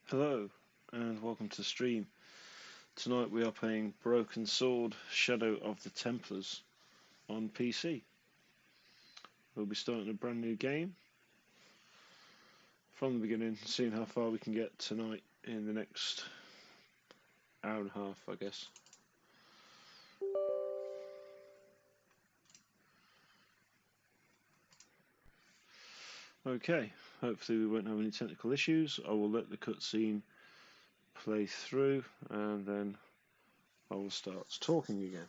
Hello and welcome to the stream. Tonight we are playing Broken Sword Shadow of the Templars on PC. We'll be starting a brand new game from the beginning, seeing how far we can get tonight in the next hour and a half, I guess. Okay, hopefully we won't have any technical issues. I will let the cutscene play through and then I will start talking again.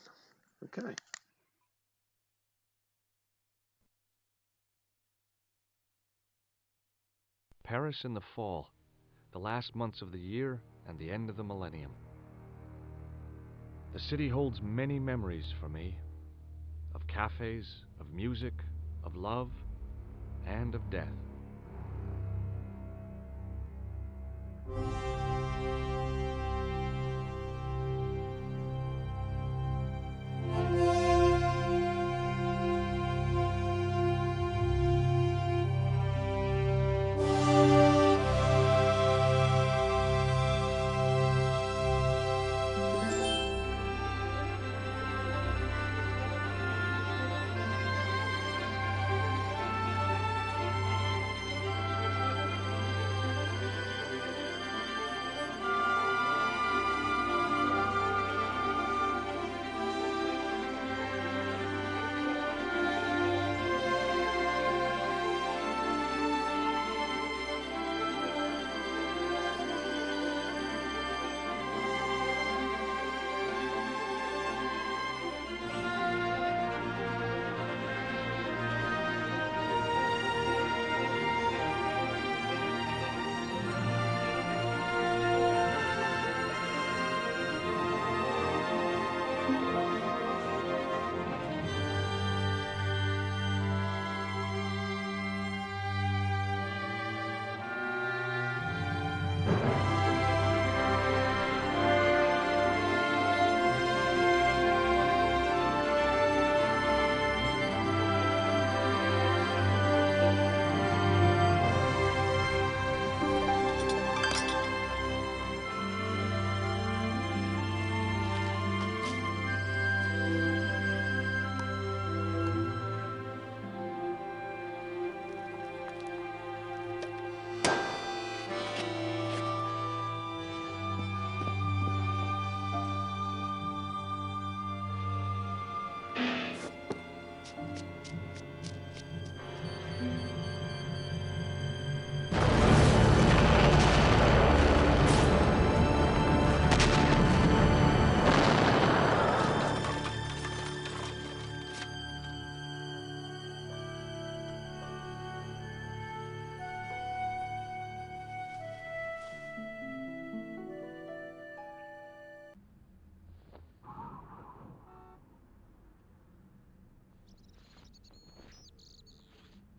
Okay. Paris in the fall, the last months of the year and the end of the millennium. The city holds many memories for me, of cafes, of music, of love, and of death.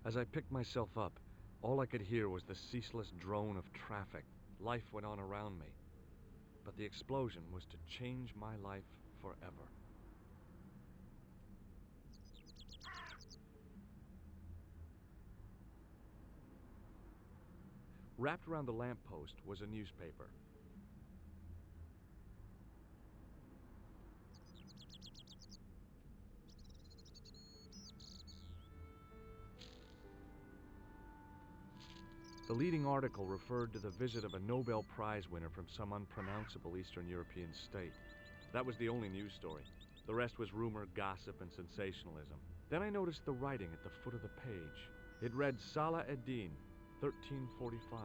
As I picked myself up, all I could hear was the ceaseless drone of traffic. Life went on around me. But the explosion was to change my life forever. Wrapped around the lamppost was a newspaper. The leading article referred to the visit of a Nobel Prize winner from some unpronounceable Eastern European state. That was the only news story. The rest was rumor, gossip, and sensationalism. Then I noticed the writing at the foot of the page. It read Salah ad-Din, 1345.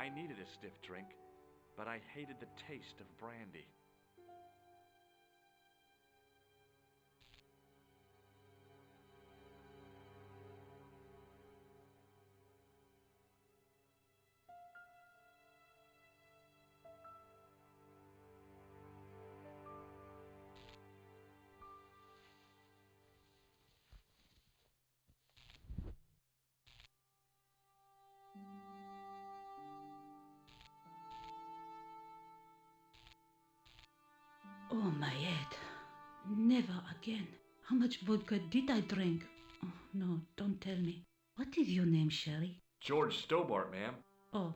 I needed a stiff drink, but I hated the taste of brandy. Never again. How much vodka did I drink? Oh, no, don't tell me. What is your name, Sherry? George Stobart, ma'am. Oh,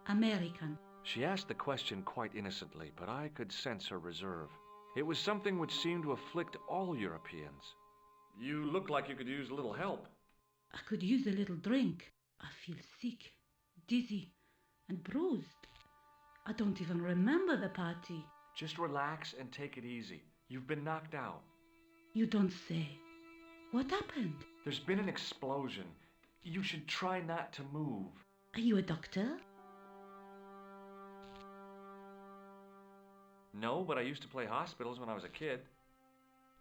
American. She asked the question quite innocently, but I could sense her reserve. It was something which seemed to afflict all Europeans. You look like you could use a little help. I could use a little drink. I feel sick, dizzy, and bruised. I don't even remember the party. Just relax and take it easy. You've been knocked out. You don't say. What happened? There's been an explosion. You should try not to move. Are you a doctor? No, but I used to play hospitals when I was a kid.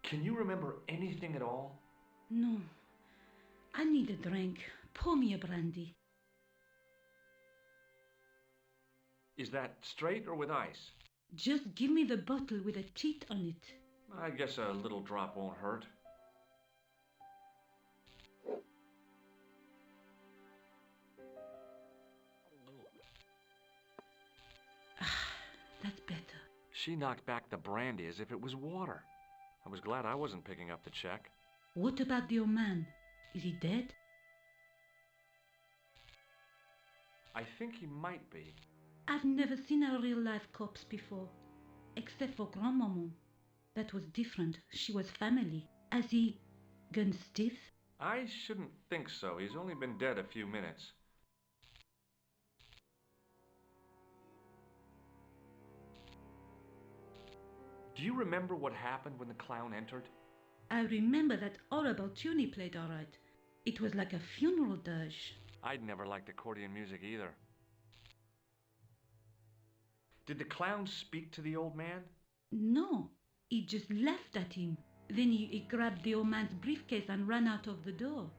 Can you remember anything at all? No. I need a drink. Pour me a brandy. Is that straight or with ice? Just give me the bottle with a teat on it. I guess a little drop won't hurt. That's better. She knocked back the brandy as if it was water. I was glad I wasn't picking up the check. What about the old man? Is he dead? I think he might be. I've never seen a real-life corpse before, except for Grandmaman. That was different. She was family. Has he gone stiff? I shouldn't think so. He's only been dead a few minutes. Do you remember what happened when the clown entered? I remember that horrible tune he played all right. It was like a funeral dirge. I'd never liked accordion music either. Did the clown speak to the old man? No, he just laughed at him. Then he grabbed the old man's briefcase and ran out of the door.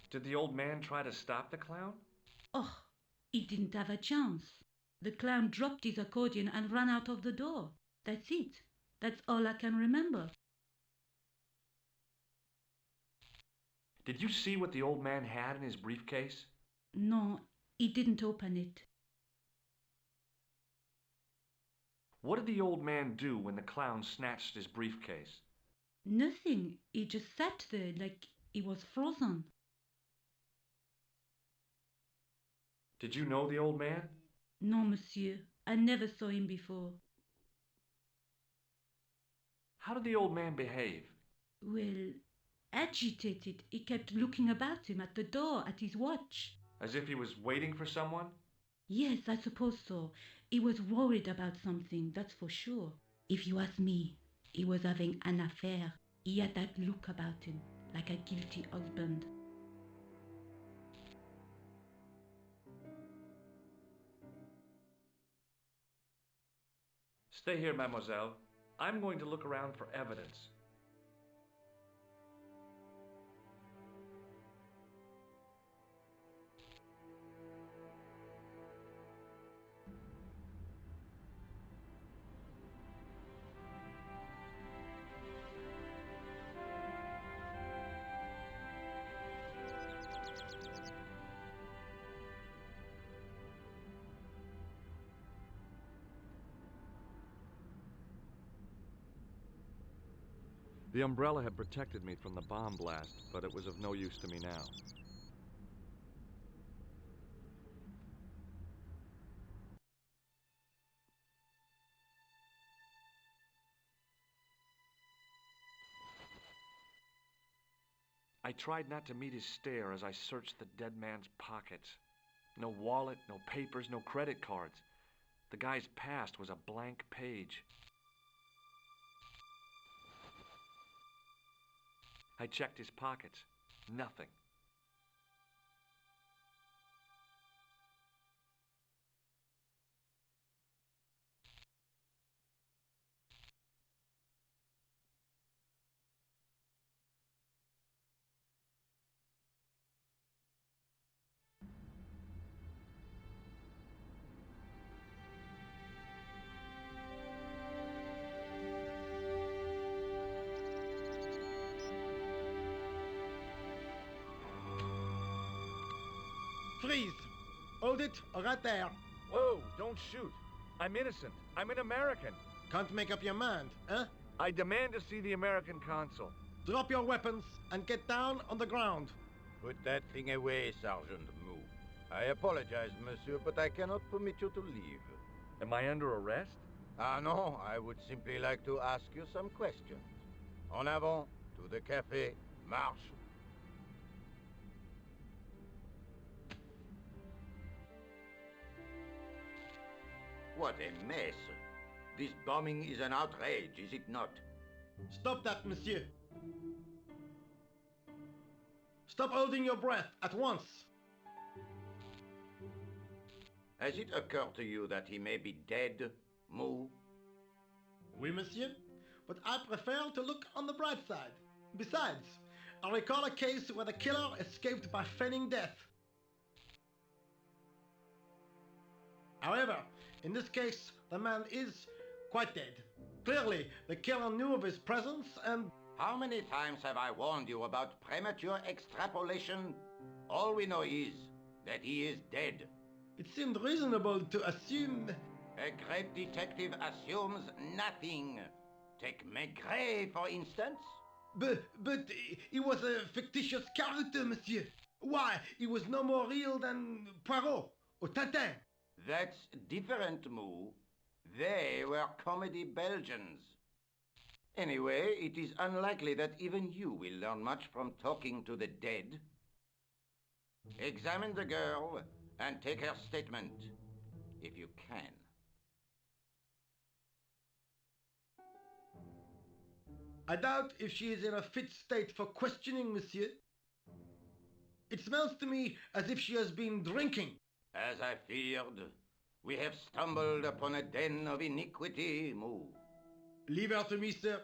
Did the old man try to stop the clown? Oh, he didn't have a chance. The clown dropped his accordion and ran out of the door. That's it. That's all I can remember. Did you see what the old man had in his briefcase? No, he didn't open it. What did the old man do when the clown snatched his briefcase? Nothing. He just sat there like he was frozen. Did you know the old man? No, monsieur. I never saw him before. How did the old man behave? Well, agitated. He kept looking about him at the door, at his watch. As if he was waiting for someone? Yes, I suppose so. He was worried about something, that's for sure. If you ask me, he was having an affair. He had that look about him, like a guilty husband. Stay here, mademoiselle. I'm going to look around for evidence. The umbrella had protected me from the bomb blast, but it was of no use to me now. I tried not to meet his stare as I searched the dead man's pockets. No wallet, no papers, no credit cards. The guy's past was a blank page. I checked his pockets. Nothing. Freeze! Hold it, or right there. Whoa, don't shoot. I'm innocent. I'm an American. Can't make up your mind, huh? I demand to see the American consul. Drop your weapons and get down on the ground. Put that thing away, Sergeant Moo. I apologize, monsieur, but I cannot permit you to leave. Am I under arrest? Ah, no, I would simply like to ask you some questions. En avant, to the café, marche. What a mess. This bombing is an outrage, is it not? Stop that, monsieur. Stop holding your breath at once. Has it occurred to you that he may be dead, Moo? Oui, monsieur, but I prefer to look on the bright side. Besides, I recall a case where the killer escaped by feigning death. However, in this case, the man is quite dead. Clearly, the killer knew of his presence and... How many times have I warned you about premature extrapolation? All we know is that he is dead. It seemed reasonable to assume... A great detective assumes nothing. Take Maigret, for instance. But he was a fictitious character, monsieur. Why, he was no more real than Poirot or Tintin. That's different, Moo. They were comedy Belgians. Anyway, it is unlikely that even you will learn much from talking to the dead. Examine the girl and take her statement, if you can. I doubt if she is in a fit state for questioning, monsieur. It smells to me as if she has been drinking. As I feared, we have stumbled upon a den of iniquity, Moo. Leave her to me, sir.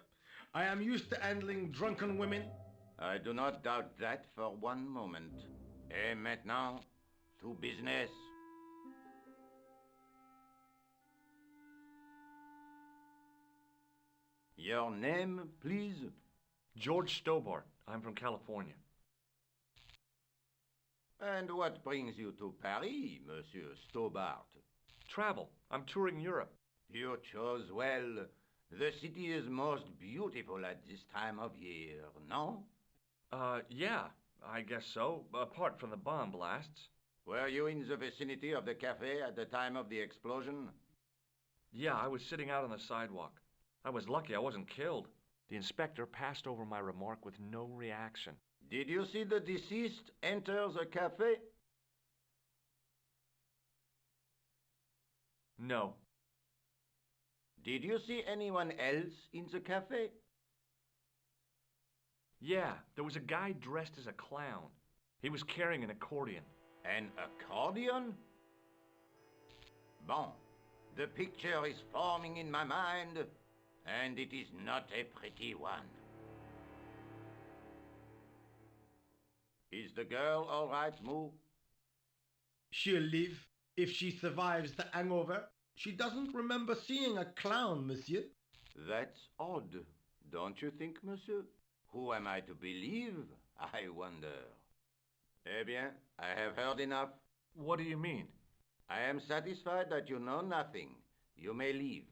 I am used to handling drunken women. I do not doubt that for one moment. Et maintenant, to business. Your name, please? George Stobart. I'm from California. And what brings you to Paris, Monsieur Stobart? Travel. I'm touring Europe. You chose well. The city is most beautiful at this time of year, no? Yeah, I guess so, apart from the bomb blasts. Were you in the vicinity of the cafe at the time of the explosion? Yeah, I was sitting out on the sidewalk. I was lucky I wasn't killed. The inspector passed over my remark with no reaction. Did you see the deceased enter the cafe? No. Did you see anyone else in the cafe? Yeah, there was a guy dressed as a clown. He was carrying an accordion. An accordion? Bon, the picture is forming in my mind, and it is not a pretty one. Is the girl all right, Moo? She'll live if she survives the hangover. She doesn't remember seeing a clown, monsieur. That's odd, don't you think, monsieur? Who am I to believe, I wonder? Eh bien, I have heard enough. What do you mean? I am satisfied that you know nothing. You may leave.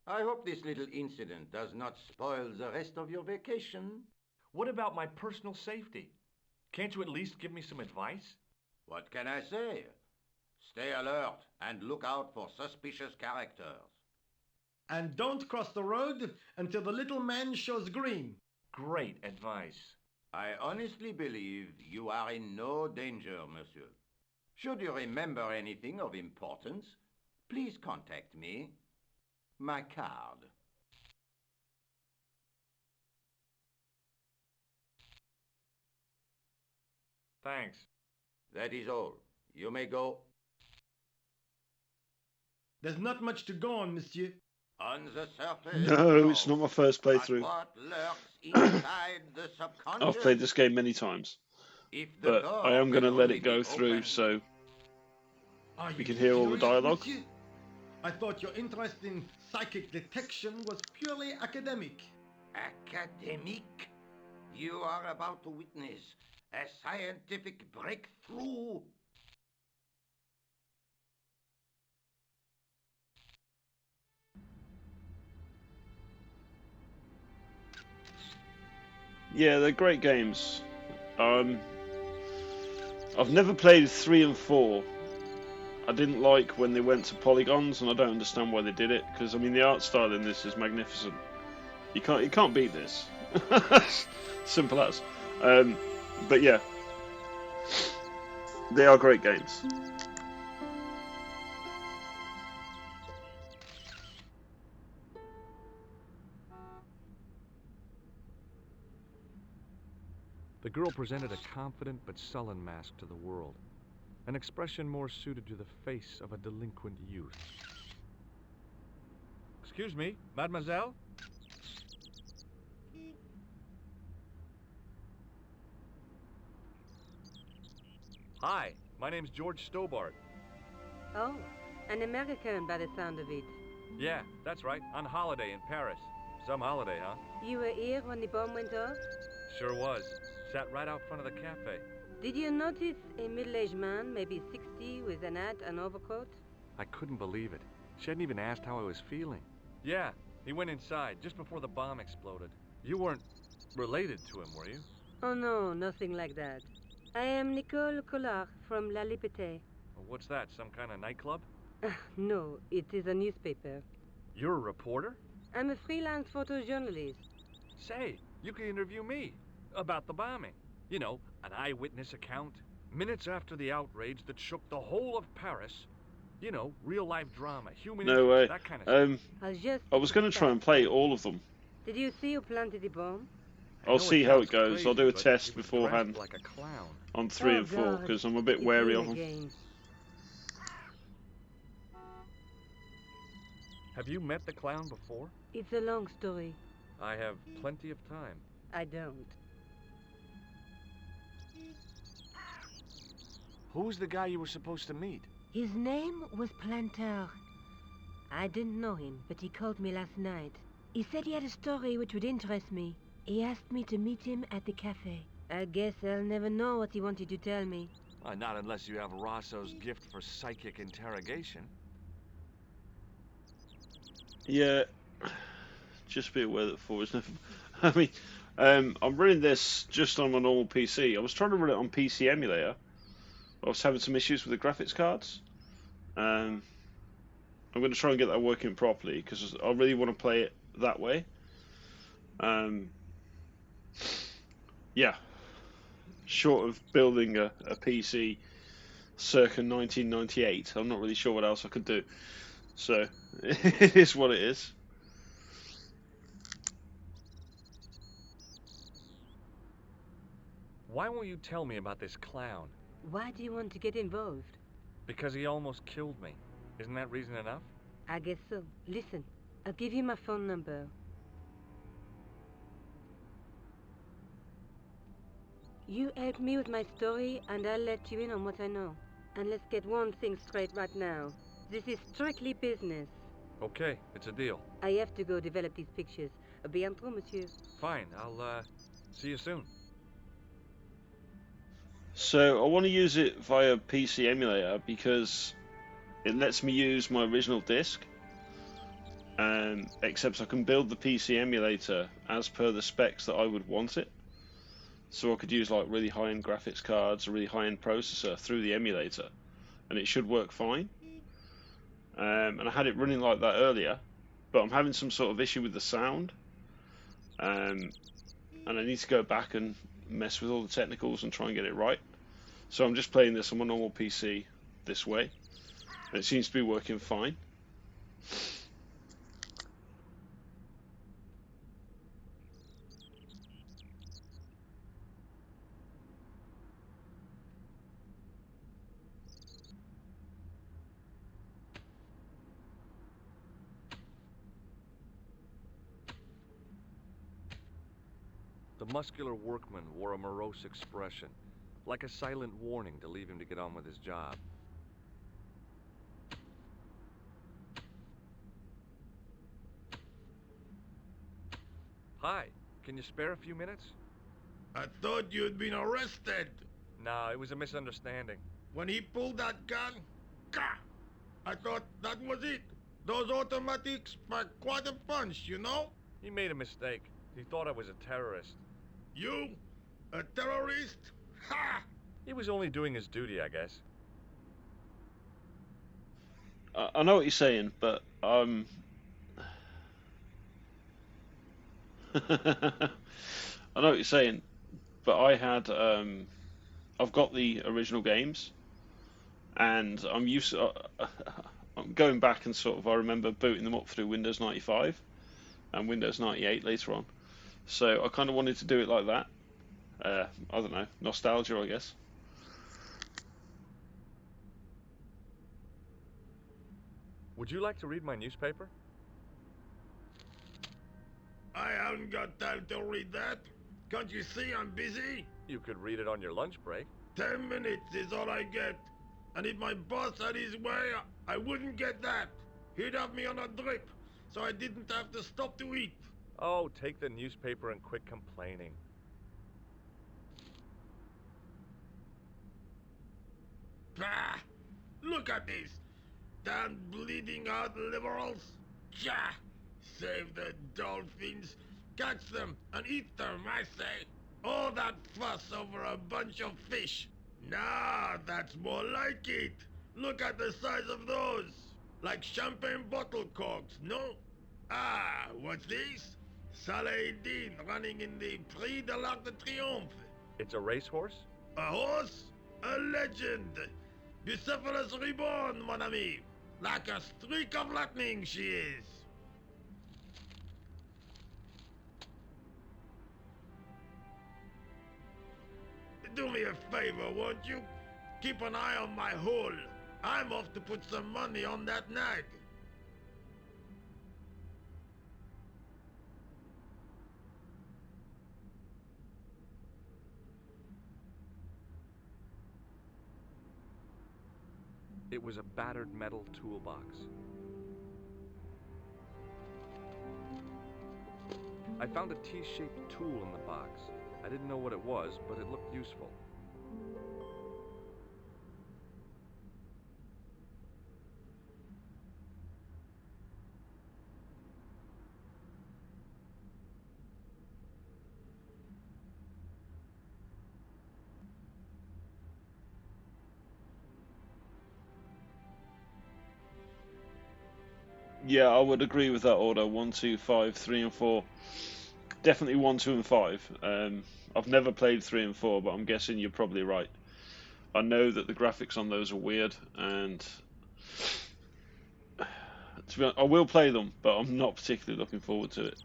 I hope this little incident does not spoil the rest of your vacation. What about my personal safety? Can't you at least give me some advice? What can I say? Stay alert and look out for suspicious characters. And don't cross the road until the little man shows green. Great advice. I honestly believe you are in no danger, monsieur. Should you remember anything of importance, please contact me. My card. Thanks. That is all. You may go. There's not much to go on, monsieur. On the surface. No, it's not my first But playthrough. what lurks inside the subconscious? I've played this game many times, If the but door I am going to can let only it go be through opened. so Are we you can hear all the serious, dialogue. monsieur? I thought your interest in psychic detection was purely academic. Academic? You are about to witness a scientific breakthrough. Yeah, they're great games. I've never played 3 and 4. I didn't like when they went to polygons, and I don't understand why they did it. Because I mean, the art style in this is magnificent. You can't beat this. Simple as. But yeah, they are great games. The girl presented a confident but sullen mask to the world, an expression more suited to the face of a delinquent youth. Excuse me, mademoiselle? Hi, my name's George Stobart. Oh, an American by the sound of it. Yeah, that's right, on holiday in Paris. Some holiday, huh? You were here when the bomb went off? Sure was. Sat right out front of the cafe. Did you notice a middle-aged man, maybe 60, with an hat and overcoat? I couldn't believe it. She hadn't even asked how I was feeling. Yeah, he went inside just before the bomb exploded. You weren't related to him, were you? Oh no, nothing like that. I am Nicole Collard from La Liberté. What's that, some kind of nightclub? No, it is a newspaper. You're a reporter? I'm a freelance photojournalist. Say, you could interview me about the bombing. You know, an eyewitness account. Minutes after the outrage that shook the whole of Paris. You know, real-life drama, human No way. interest, that kind of stuff. I was going to try and play all of them. Did you see who planted the bomb? I'll see how it goes. Crazy, I'll do a but test he was beforehand dressed like a clown. on 3 Oh, and 4 God. because I'm a bit It's wary him of them. again. Have you met the clown before? It's a long story. I have plenty of time. I don't. Who's the guy you were supposed to meet? His name was Planter. I didn't know him, but he called me last night. He said he had a story which would interest me. He asked me to meet him at the cafe. I guess I'll never know what he wanted to tell me. Not unless you have Rosso's gift for psychic interrogation. Yeah, just be aware that 4 is never. I mean, I'm running this just on my normal PC. I was trying to run it on PC emulator. I was having some issues with the graphics cards. I'm going to try and get that working properly because I really want to play it that way. Yeah, short of building a PC circa 1998, I'm not really sure what else I could do. So, it is what it is. Why won't you tell me about this clown? Why do you want to get involved? Because he almost killed me. Isn't that reason enough? I guess so. Listen, I'll give you my phone number. You help me with my story, and I'll let you in on what I know. And let's get one thing straight right now. This is strictly business. Okay, it's a deal. I have to go develop these pictures. À bientôt, monsieur. Fine, I'll, see you soon. So I want to use it via PC emulator because it lets me use my original disc, except I can build the PC emulator as per the specs that I would want it. So I could use like really high-end graphics cards, a really high-end processor through the emulator, and it should work fine. And I had it running like that earlier, but I'm having some sort of issue with the sound, and I need to go back and mess with all the technicals and try and get it right. So I'm just playing this on my normal PC this way, and it seems to be working fine. The muscular workman wore a morose expression, like a silent warning to leave him to get on with his job. Hi, can you spare a few minutes? I thought you'd been arrested. No, it was a misunderstanding. When he pulled that gun, gah! I thought that was it. Those automatics pack quite a punch, you know? He made a mistake. He thought I was a terrorist. You? A terrorist? Ha! He was only doing his duty, I guess. I know what you're saying, but I know what you're saying, but I've got the original games, and I'm used to, I'm going back and sort of I remember booting them up through Windows 95 and Windows 98 later on. So I kind of wanted to do it like that. I don't know, nostalgia, I guess. Would you like to read my newspaper? I haven't got time to read that. Can't you see I'm busy? You could read it on your lunch break. 10 minutes is all I get. And if my boss had his way, I wouldn't get that. He'd have me on a drip, so I didn't have to stop to eat. Oh, take the newspaper and quit complaining. Bah! Look at this. Damn bleeding out liberals. Jah! Save the dolphins. Catch them and eat them, I say. All that fuss over a bunch of fish. Nah, that's more like it. Look at the size of those. Like champagne bottle corks, no? Ah, what's this? Saladin running in the Prix de l'Arc de Triomphe. It's a racehorse? A horse? A legend. Bucephalus reborn, mon ami. Like a streak of lightning she is. Do me a favor, won't you? Keep an eye on my hole. I'm off to put some money on that nag. It was a battered metal toolbox. I found a T-shaped tool in the box. I didn't know what it was, but it looked useful. Yeah, I would agree with that order. 1, 2, 5, 3, and 4. Definitely 1, 2, and 5. I've never played 3 and 4, but I'm guessing you're probably right. I know that the graphics on those are weird, and to be honest, I will play them, but I'm not particularly looking forward to it.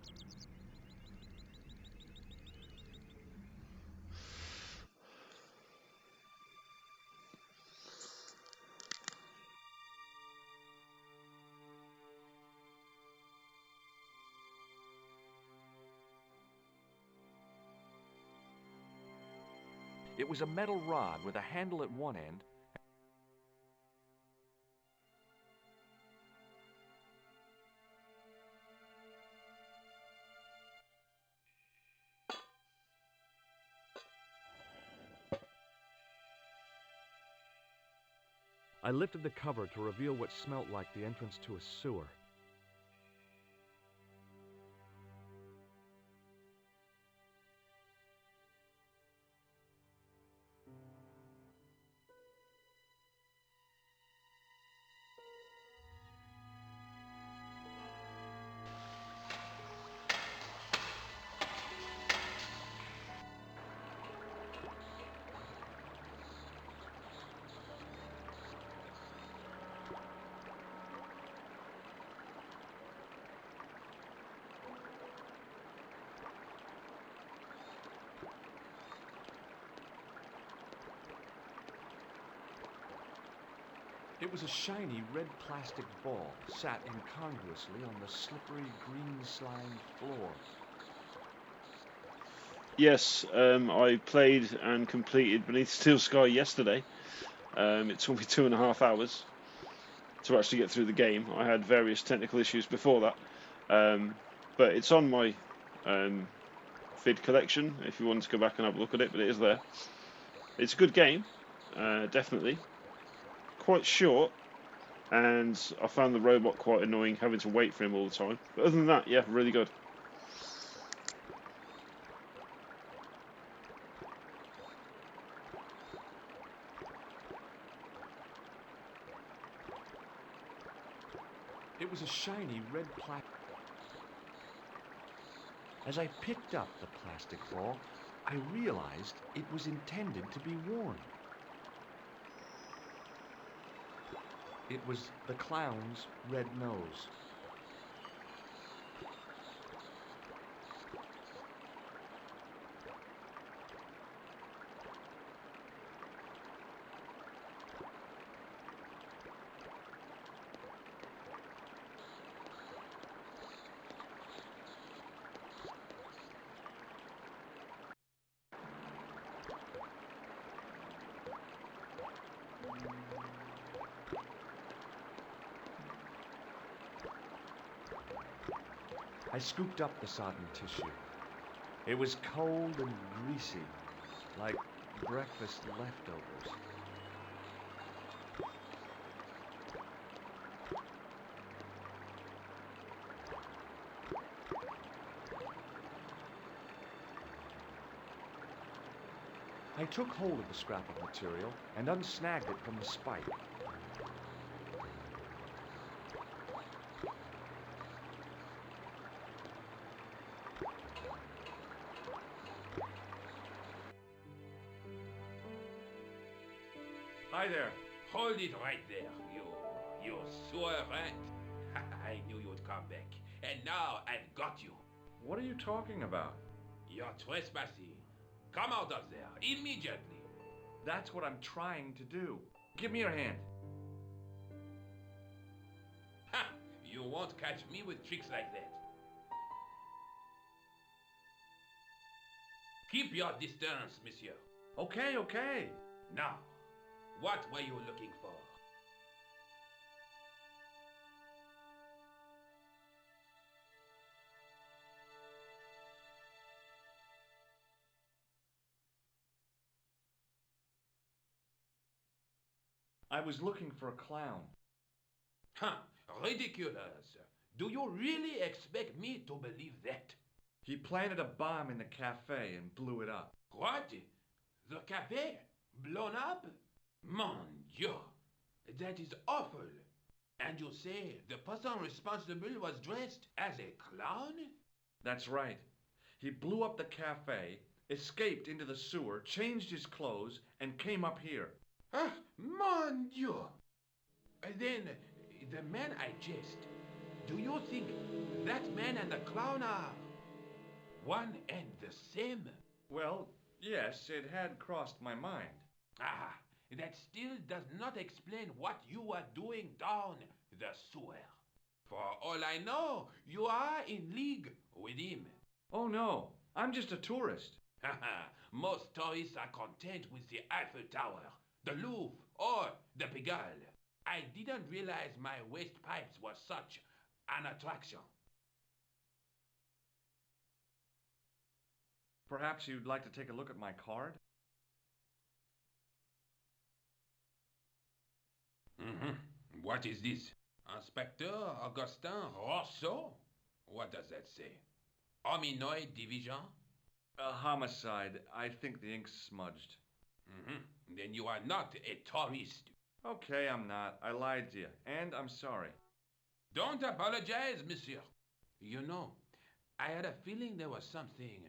It was a metal rod with a handle at one end. I lifted the cover to reveal what smelt like the entrance to a sewer. It was a shiny red plastic ball, sat incongruously on the slippery green slime floor. Yes, I played and completed Beneath Steel Sky yesterday. It took me 2.5 hours to actually get through the game. I had various technical issues before that, but it's on my vid collection if you want to go back and have a look at it, but it is there. It's a good game, definitely. Quite short, and I found the robot quite annoying, having to wait for him all the time. But other than that, yeah, really good. shiny red plastic. As I picked up the plastic ball, I realized it was intended to be worn. It was the clown's red nose. I scooped up the sodden tissue. It was cold and greasy, like breakfast leftovers. I took hold of the scrap of material and unsnagged it from the spike. Hi there. Hold it right there, you sewer rat. I knew you'd come back, and now I've got you. What are you talking about? You're trespassing. Come out of there, immediately. That's what I'm trying to do. Give me your hand. Ha! You won't catch me with tricks like that. Keep your distance, monsieur. Okay, okay. Now, what were you looking for? I was looking for a clown. Huh, ridiculous. Do you really expect me to believe that? He planted a bomb in the cafe and blew it up. What? The cafe? Blown up? Mon Dieu, that is awful. And you say the person responsible was dressed as a clown? That's right. He blew up the cafe, escaped into the sewer, changed his clothes, and came up here. Ah, mon Dieu. Then, the man I chased, do you think that man and the clown are one and the same? Well, yes, it had crossed my mind. Ah, that still does not explain what you are doing down the sewer. For all I know, you are in league with him. Oh no, I'm just a tourist. Haha, most tourists are content with the Eiffel Tower, the Louvre, or the Pigalle. I didn't realize my waste pipes were such an attraction. Perhaps you'd like to take a look at my card? What is this? Inspector Augustin Rousseau? What does that say? Hominoid Division? A homicide. I think the ink's smudged. Then you are not a tourist. Okay, I'm not. I lied to you, and I'm sorry. Don't apologize, monsieur. You know, I had a feeling there was something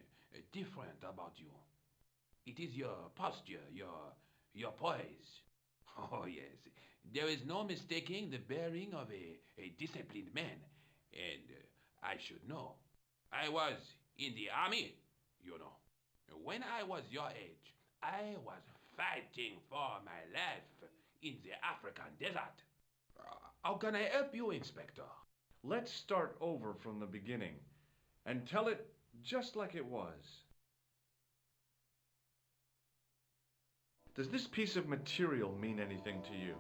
different about you. It is your posture, your poise. Oh, yes. There is no mistaking the bearing of a disciplined man. And I should know. I was in the army, you know. When I was your age, I was fighting for my life in the African desert. How can I help you, Inspector? Let's start over from the beginning and tell it just like it was. Does this piece of material mean anything to you?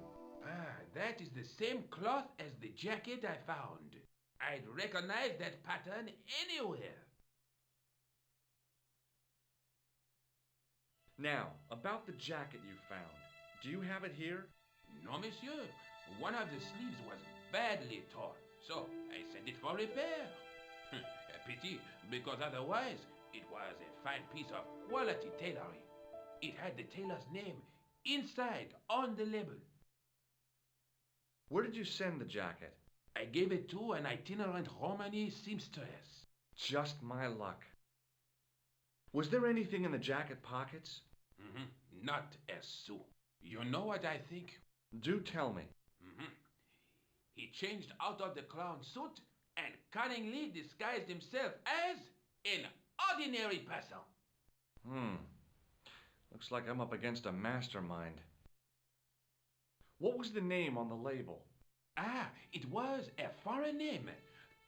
That is the same cloth as the jacket I found. I'd recognize that pattern anywhere. Now, about the jacket you found. Do you have it here? No, monsieur. One of the sleeves was badly torn, so I sent it for repair. A pity, because otherwise it was a fine piece of quality tailoring. It had the tailor's name inside on the label. Where did you send the jacket? I gave it to an itinerant Romani seamstress. Just my luck. Was there anything in the jacket pockets? Not a sou. You know what I think? Do tell me. He changed out of the clown suit and cunningly disguised himself as an ordinary person. Looks like I'm up against a mastermind. What was the name on the label? It was a foreign name.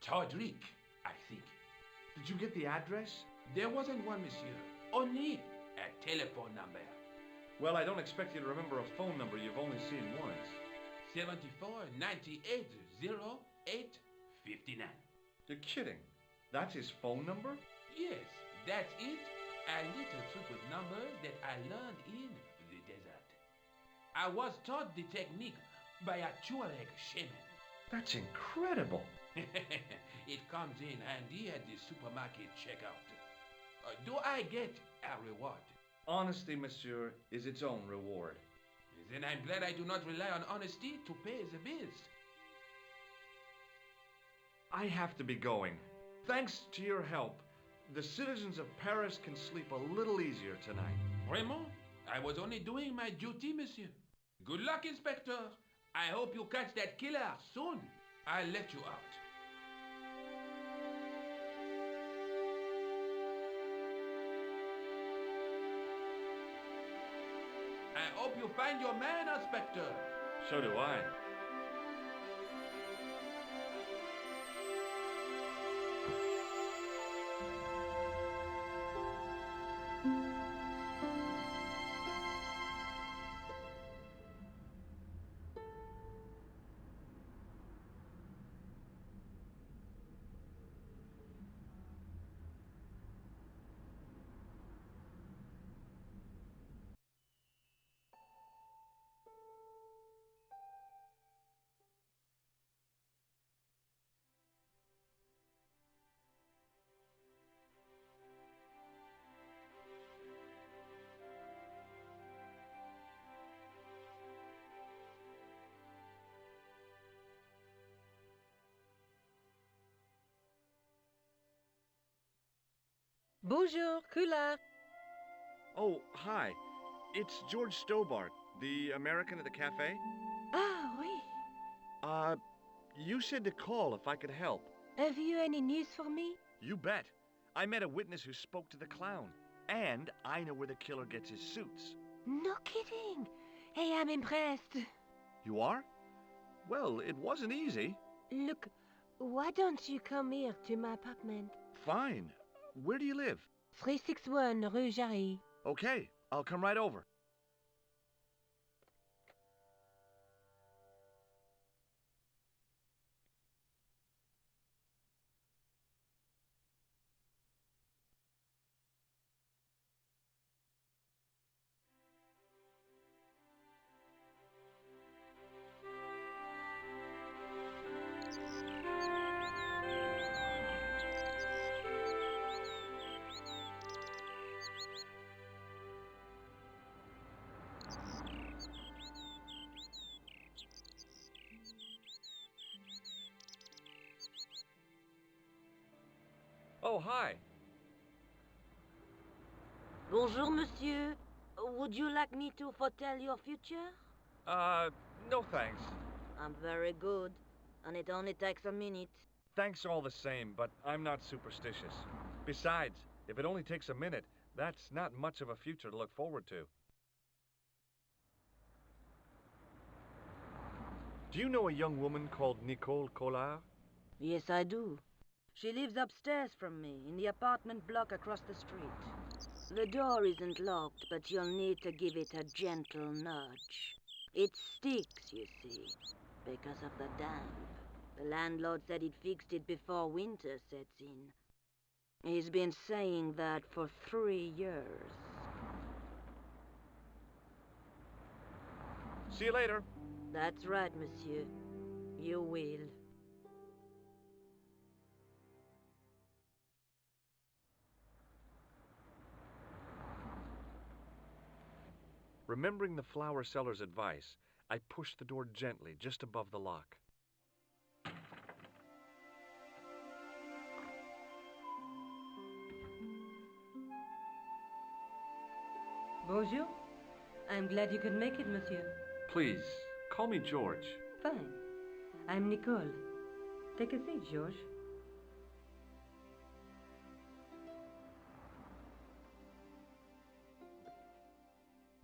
Todrick, I think. Did you get the address? There wasn't one, monsieur. Only a telephone number. Well, I don't expect you to remember a phone number you've only seen once. 74 98 08 59. You're kidding. That's his phone number? Yes, that's it. A little trick with numbers that I learned in the desert. I was taught the technique by a Tuareg shaman. That's incredible. It comes in handy at the supermarket checkout. Do I get a reward? Honesty, monsieur, is its own reward. Then I'm glad I do not rely on honesty to pay the bills. I have to be going. Thanks to your help, the citizens of Paris can sleep a little easier tonight. Raymond, I was only doing my duty, monsieur. Good luck, Inspector. I hope you catch that killer soon. I'll let you out. I hope you find your man, Inspector. So do I. Bonjour, Kula. Oh, hi. It's George Stobart, the American at the cafe. Ah, oui. You said to call if I could help. Have you any news for me? You bet. I met a witness who spoke to the clown. And I know where the killer gets his suits. No kidding. Hey, I'm impressed. You are? Well, it wasn't easy. Look, why don't you come here to my apartment? Fine. Where do you live? 361 Rue Jarry. Okay, I'll come right over. Oh, hi. Bonjour, monsieur. Would you like me to foretell your future? No thanks. I'm very good, and it only takes a minute. Thanks all the same, but I'm not superstitious. Besides, if it only takes a minute, that's not much of a future to look forward to. Do you know a young woman called Nicole Collard? Yes, I do. She lives upstairs from me, in the apartment block across the street. The door isn't locked, but you'll need to give it a gentle nudge. It sticks, you see, because of the damp. The landlord said he'd fixed it before winter sets in. He's been saying that for 3 years. See you later. That's right, monsieur. You will. Remembering the flower seller's advice, I pushed the door gently just above the lock. Bonjour. I'm glad you could make it, monsieur. Please, call me George. Fine. I'm Nicole. Take a seat, George.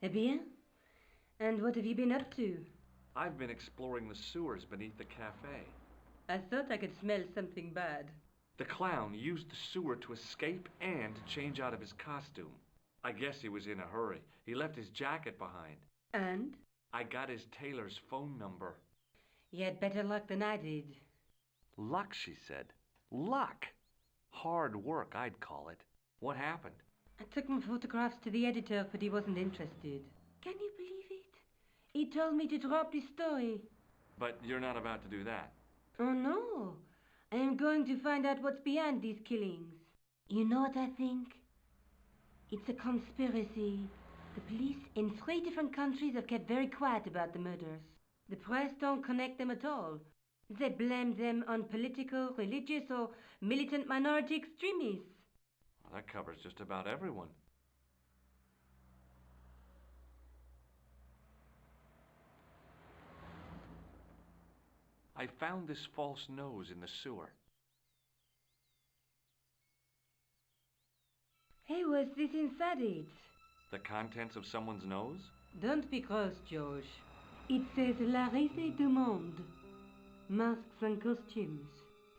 Eh bien? And what have you been up to? I've been exploring the sewers beneath the cafe. I thought I could smell something bad. The clown used the sewer to escape and to change out of his costume. I guess he was in a hurry. He left his jacket behind. And? I got his tailor's phone number. You had better luck than I did. Luck, she said. Luck! Hard work, I'd call it. What happened? I took my photographs to the editor, but he wasn't interested. Can you believe it? He told me to drop this story. But you're not about to do that. Oh, no. I am going to find out what's behind these killings. You know what I think? It's a conspiracy. The police in 3 different countries have kept very quiet about the murders. The press don't connect them at all. They blame them on political, religious, or militant minority extremists. Well, that covers just about everyone. I found this false nose in the sewer. Hey, what's this inside it? The contents of someone's nose? Don't be cross, George. It says La Risée du Monde. Masks and costumes.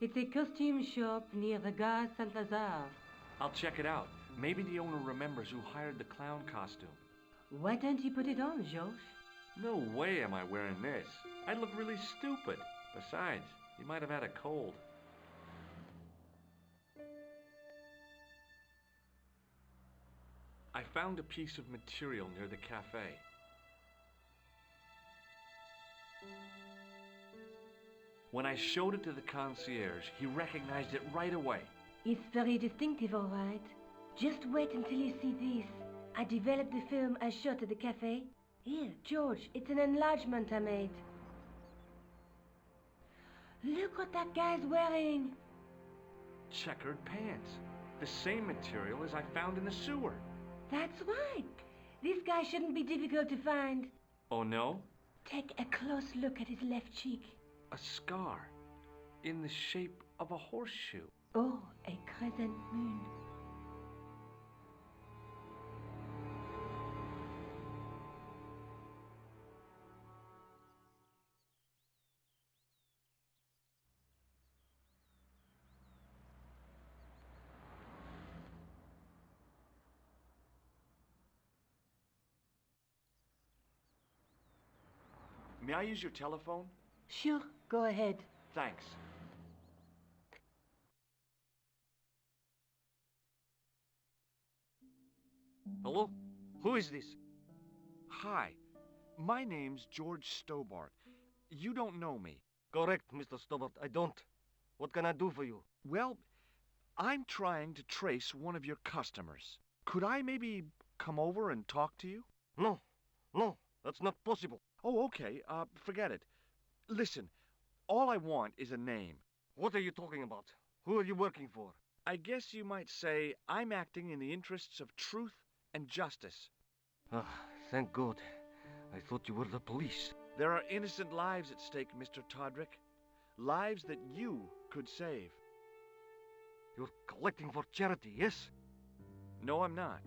It's a costume shop near the Gare Saint-Lazare. I'll check it out. Maybe the owner remembers who hired the clown costume. Why don't you put it on, George? No way am I wearing this. I'd look really stupid. Besides, you might have had a cold. I found a piece of material near the cafe. When I showed it to the concierge, he recognized it right away. It's very distinctive, all right. Just wait until you see this. I developed the film I shot at the cafe. Here, George, it's an enlargement I made. Look what that guy's wearing. Checkered pants. The same material as I found in the sewer. That's right. This guy shouldn't be difficult to find. Oh no? Take a close look at his left cheek. A scar. In the shape of a horseshoe. Oh, a crescent moon. May I use your telephone? Sure, go ahead. Thanks. Hello? Who is this? Hi. My name's George Stobart. You don't know me. Correct, Mr. Stobart. I don't. What can I do for you? Well, I'm trying to trace one of your customers. Could I maybe come over and talk to you? No. No, that's not possible. Oh, okay. Forget it. Listen, all I want is a name. What are you talking about? Who are you working for? I guess you might say I'm acting in the interests of truth and justice. Ah, thank God. I thought you were the police. There are innocent lives at stake, Mr. Todrick. Lives that you could save. You're collecting for charity, yes? No, I'm not.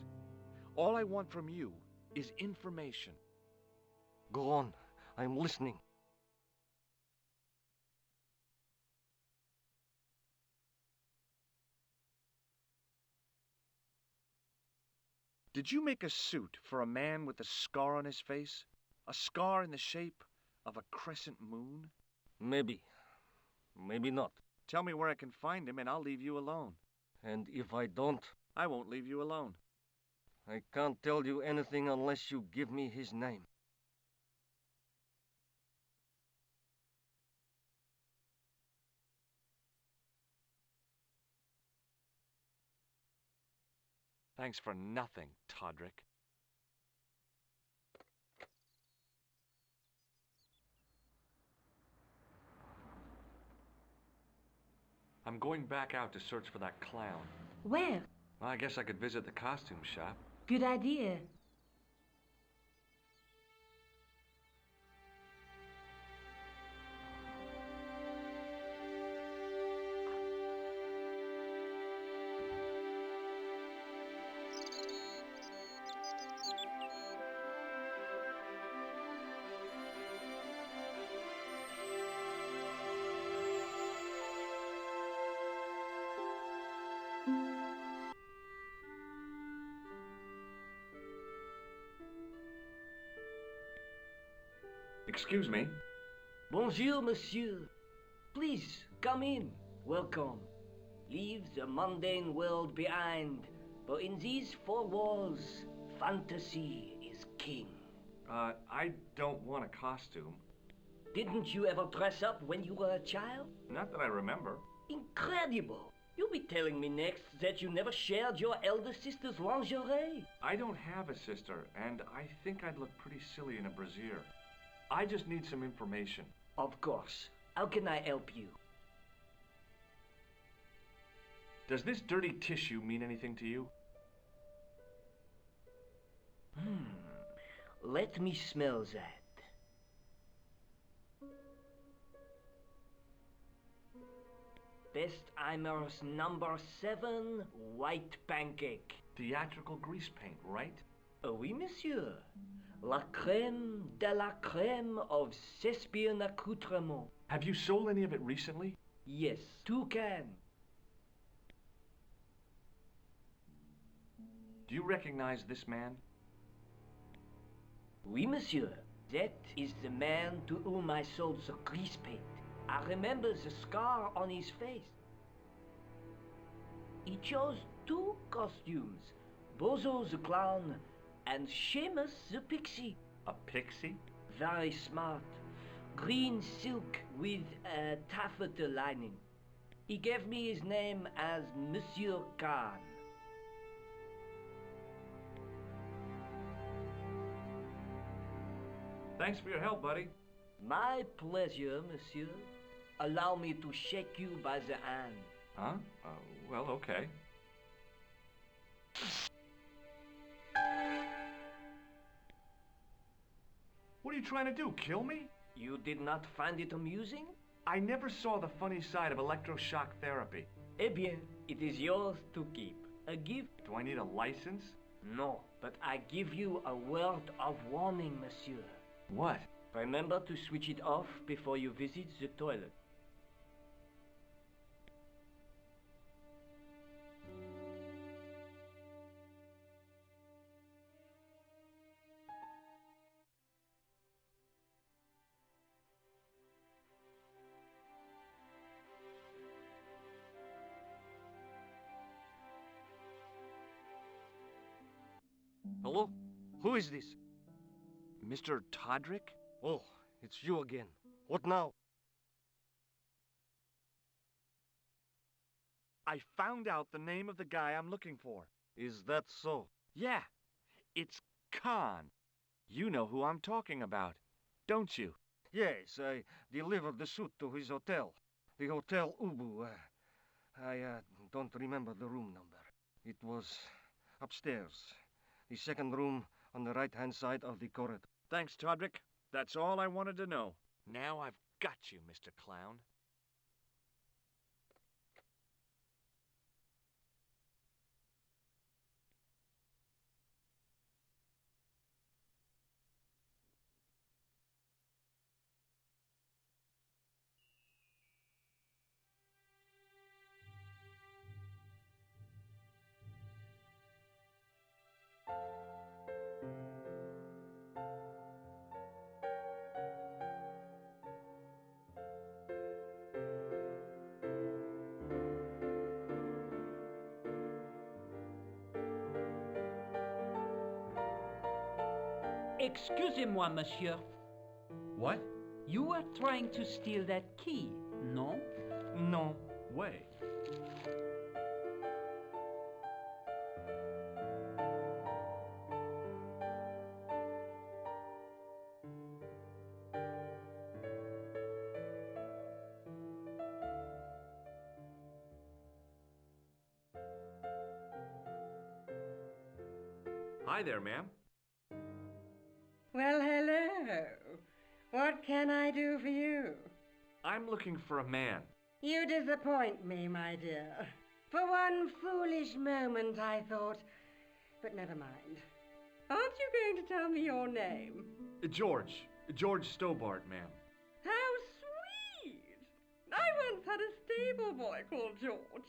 All I want from you is information. Go on. I'm listening. Did you make a suit for a man with a scar on his face? A scar in the shape of a crescent moon? Maybe. Maybe not. Tell me where I can find him and I'll leave you alone. And if I don't, I won't leave you alone. I can't tell you anything unless you give me his name. Thanks for nothing, Todrick. I'm going back out to search for that clown. Where? Well, I guess I could visit the costume shop. Good idea. Excuse me. Bonjour, monsieur. Please, come in. Welcome. Leave the mundane world behind. For in these four walls, fantasy is king. I don't want a costume. Didn't you ever dress up when you were a child? Not that I remember. Incredible! You'll be telling me next that you never shared your elder sister's lingerie. I don't have a sister, and I think I'd look pretty silly in a brassiere. I just need some information. Of course. How can I help you? Does this dirty tissue mean anything to you? Let me smell that. Bestheimer's number 7 white pancake. Theatrical grease paint, right? Oui, monsieur. La crème de la crème of Thespian accoutrement. Have you sold any of it recently? Yes, 2 cans. Do you recognize this man? Oui, monsieur. That is the man to whom I sold the grease paint. I remember the scar on his face. He chose 2 costumes. Bozo the clown and Seamus the pixie. A pixie? Very smart. Green silk with a taffeta lining. He gave me his name as Monsieur Khan. Thanks for your help, buddy. My pleasure, monsieur. Allow me to shake you by the hand. Huh? Well, okay. What are you trying to do, kill me? You did not find it amusing? I never saw the funny side of electroshock therapy. Eh bien, it is yours to keep. A gift? Do I need a license? No, but I give you a word of warning, monsieur. What? Remember to switch it off before you visit the toilet. Hello? Who is this? Mr. Todrick? Oh, it's you again. What now? I found out the name of the guy I'm looking for. Is that so? Yeah, it's Khan. You know who I'm talking about, don't you? Yes, I delivered the suit to his hotel. The Hotel Ubu. I don't remember the room number. It was upstairs. The second room on the right-hand side of the corridor. Thanks, Todrick. That's all I wanted to know. Now I've got you, Mr. Clown. Excusez-moi, monsieur. What? You were trying to steal that key, no? No way. Hi there, ma'am. Well, hello. What can I do for you? I'm looking for a man. You disappoint me, my dear. For one foolish moment I thought... But never mind. Aren't you going to tell me your name? George. George Stobart, ma'am. How sweet! I once had a stable boy called George.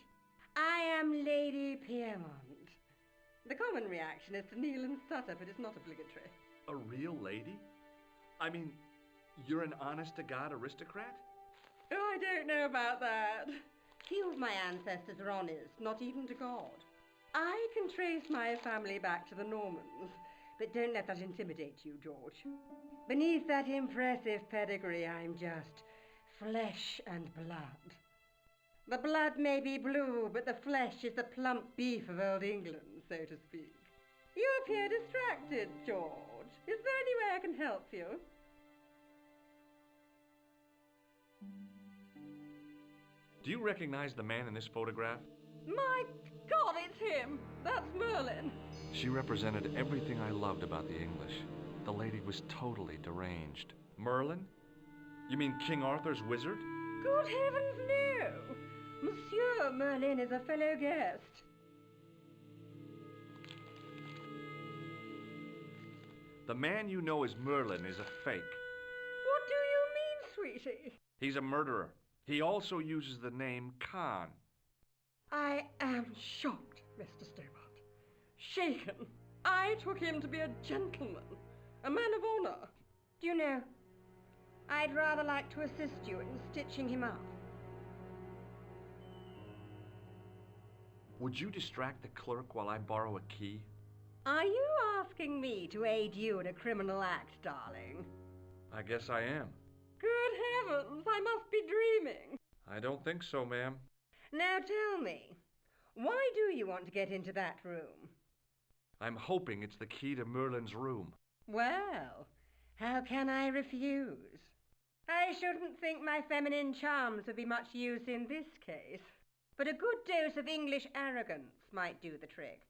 I am Lady Piermont. The common reaction is to kneel and stutter, but it's not obligatory. A real lady? I mean, You're an honest-to-God aristocrat? Oh, I don't know about that. Few of my ancestors are honest, not even to God. I can trace my family back to the Normans, but don't let that intimidate you, George. Beneath that impressive pedigree, I'm just flesh and blood. The blood may be blue, but the flesh is the plump beef of old England, so to speak. You appear distracted, George. Is there any way I can help you? Do you recognize the man in this photograph? My God, it's him! That's Merlin! She represented everything I loved about the English. The lady was totally deranged. Merlin? You mean King Arthur's wizard? Good heavens, no! Monsieur Merlin is a fellow guest. The man you know as Merlin is a fake. What do you mean, sweetie? He's a murderer. He also uses the name Khan. I am shocked, Mr. Stobart. Shaken. I took him to be a gentleman, a man of honor. Do you know, I'd rather like to assist you in stitching him up. Would you distract the clerk while I borrow a key? Are you asking me to aid you in a criminal act, darling? I guess I am. Good heavens, I must be dreaming. I don't think so, ma'am. Now tell me, why do you want to get into that room? I'm hoping it's the key to Merlin's room. Well, how can I refuse? I shouldn't think my feminine charms would be much use in this case, but a good dose of English arrogance might do the trick.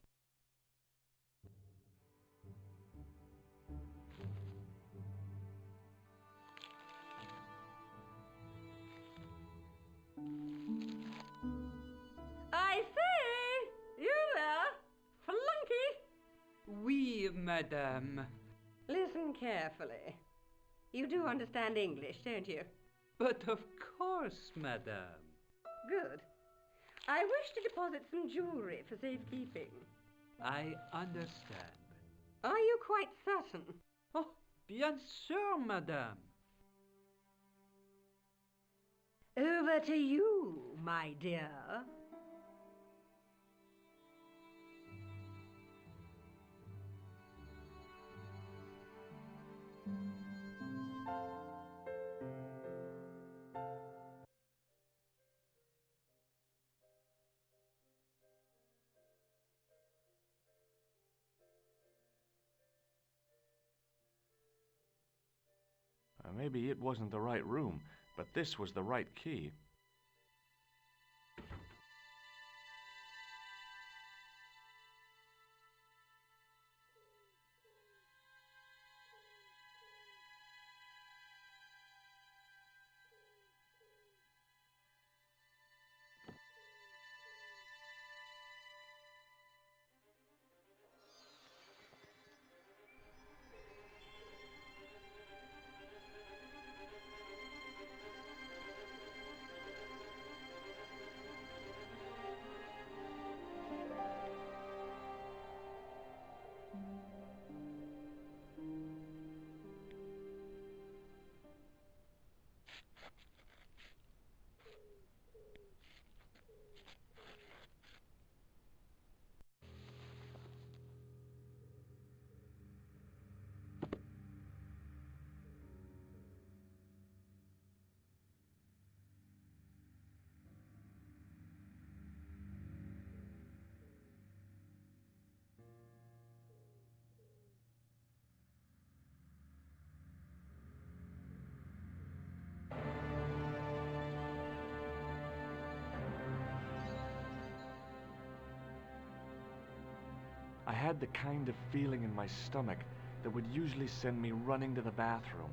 I say! You there! Flunky! Oui, madame. Listen carefully. You do understand English, don't you? But of course, madame. Good. I wish to deposit some jewelry for safekeeping. I understand. Are you quite certain? Oh, bien sûr, madame. Over to you, my dear. Maybe it wasn't the right room, but this was the right key. I had the kind of feeling in my stomach that would usually send me running to the bathroom.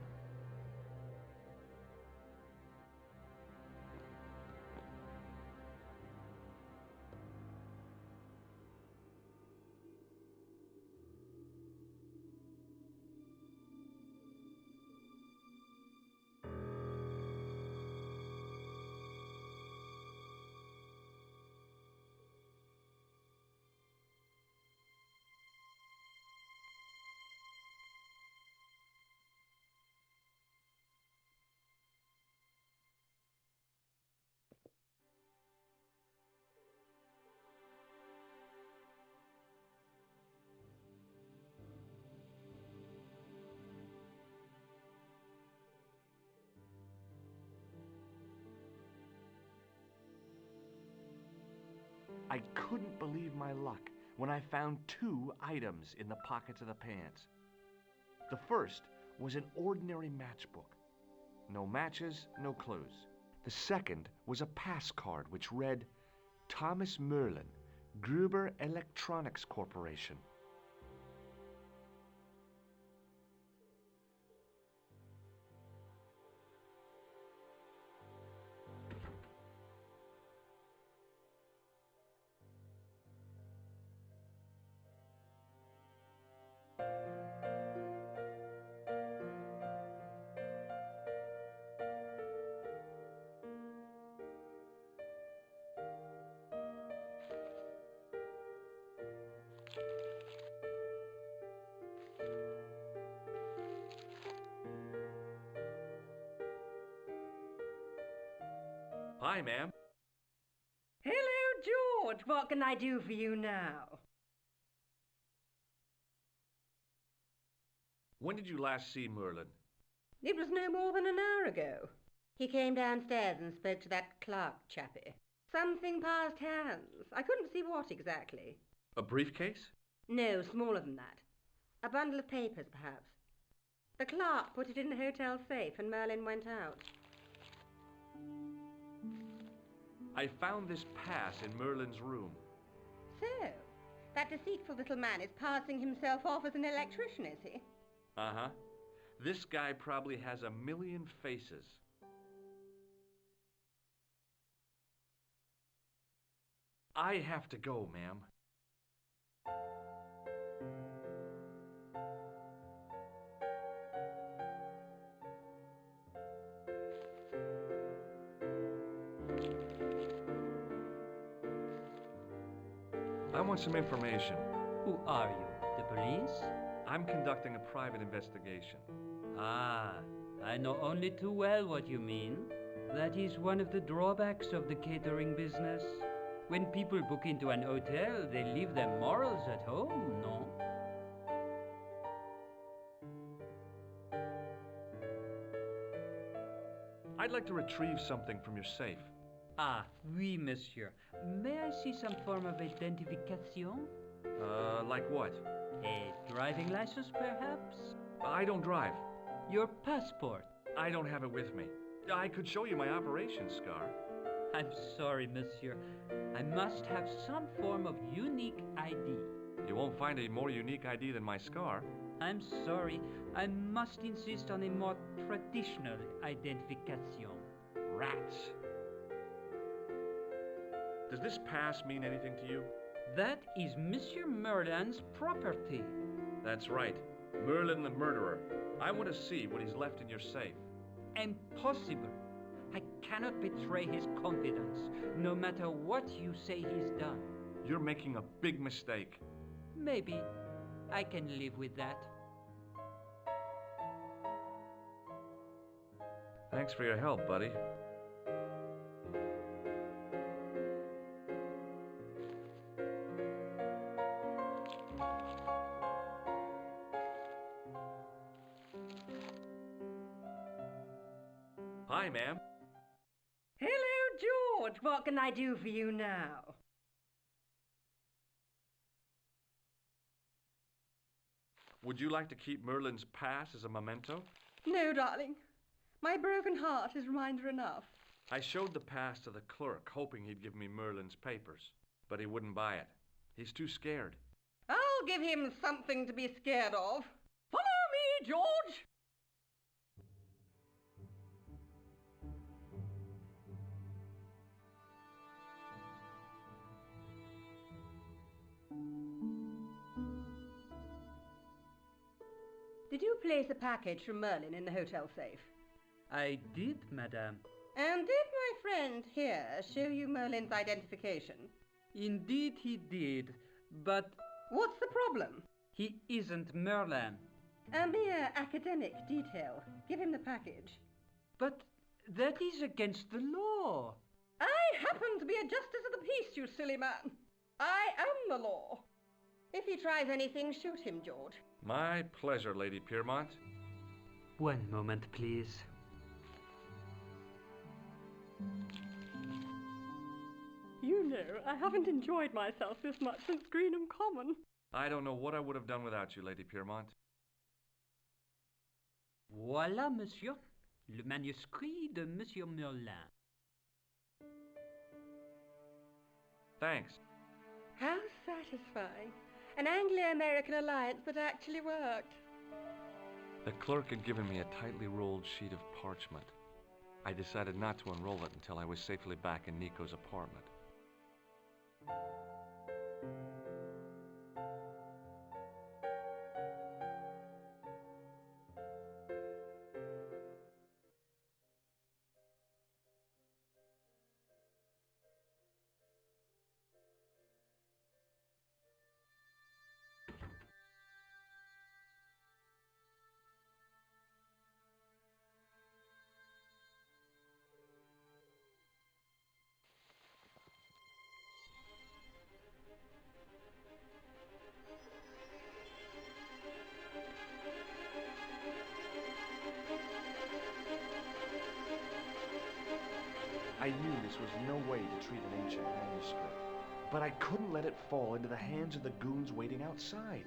I couldn't believe my luck when I found 2 items in the pockets of the pants. The first was an ordinary matchbook. No matches, no clues. The second was a pass card which read, Thomas Merlin, Gruber Electronics Corporation. Hi, ma'am. Hello, George. What can I do for you now? When did you last see Merlin? It was no more than an hour ago. He came downstairs and spoke to that clerk chappie. Something passed hands. I couldn't see what exactly. A briefcase? No, smaller than that. A bundle of papers, perhaps. The clerk put it in the hotel safe and Merlin went out. I found this pass in Merlin's room. So, that deceitful little man is passing himself off as an electrician, is he? Uh-huh. This guy probably has 1,000,000 faces. I have to go, ma'am. I want some information. Who are you? The police? I'm conducting a private investigation. Ah, I know only too well what you mean. That is one of the drawbacks of the catering business. When people book into an hotel, they leave their morals at home, no? I'd like to retrieve something from your safe. Ah, oui, monsieur. May I see some form of identification? Like what? A driving license, perhaps? I don't drive. Your passport? I don't have it with me. I could show you my operation scar. I'm sorry, monsieur. I must have some form of unique ID. You won't find a more unique ID than my scar. I'm sorry. I must insist on a more traditional identification. Rats. Does this pass mean anything to you? That is Monsieur Merlin's property. That's right. Merlin the murderer. I want to see what he's left in your safe. Impossible. I cannot betray his confidence, no matter what you say he's done. You're making a big mistake. Maybe. I can live with that. Thanks for your help, buddy. Hi, ma'am. Hello, George. What can I do for you now? Would you like to keep Merlin's pass as a memento? No, darling. My broken heart is reminder enough. I showed the pass to the clerk, hoping he'd give me Merlin's papers, but he wouldn't buy it. He's too scared. I'll give him something to be scared of. Follow me, George! Did you place a package from Merlin in the hotel safe? I did, madame. And did my friend here show you Merlin's identification? Indeed he did, but... What's the problem? He isn't Merlin. A mere academic detail. Give him the package. But that is against the law. I happen to be a justice of the peace, you silly man. I am the law. If he tries anything, shoot him, George. My pleasure, Lady Piermont. One moment, please. You know, I haven't enjoyed myself this much since Greenham Common. I don't know what I would have done without you, Lady Piermont. Voilà, monsieur. Le manuscrit de Monsieur Merlin. Thanks. How satisfying. An Anglo-American alliance that actually worked. The clerk had given me a tightly rolled sheet of parchment. I decided not to unroll it until I was safely back in Nico's apartment. I knew this was no way to treat an ancient manuscript, but I couldn't let it fall into the hands of the goons waiting outside.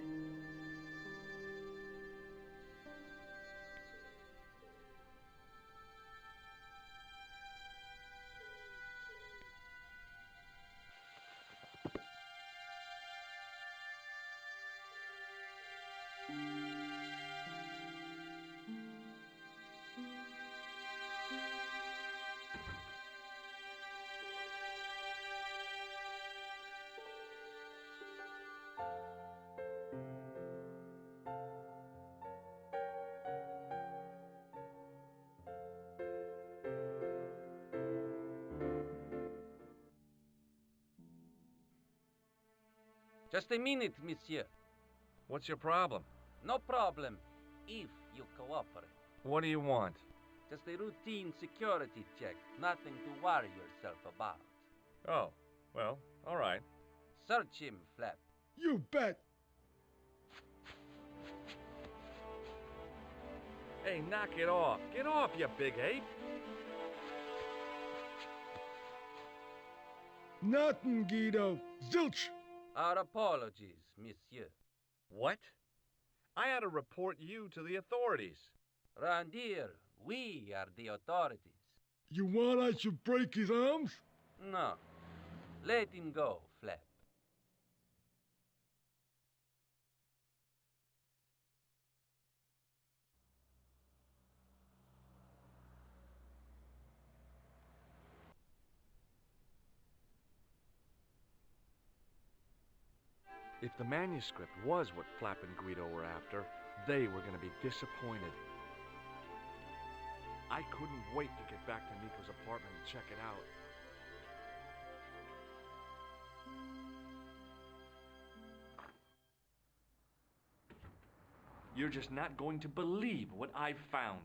Just a minute, monsieur. What's your problem? No problem, if you cooperate. What do you want? Just a routine security check. Nothing to worry yourself about. Oh, well, all right. Search him, Flap. You bet. Hey, knock it off. Get off, you big ape. Nothing, Guido. Zilch. Our apologies, monsieur. What? I had to report you to the authorities. Round here, we are the authorities. You want I should break his arms? No. Let him go, Flap. If the manuscript was what Flap and Guido were after, they were going to be disappointed. I couldn't wait to get back to Nico's apartment and check it out. You're just not going to believe what I've found.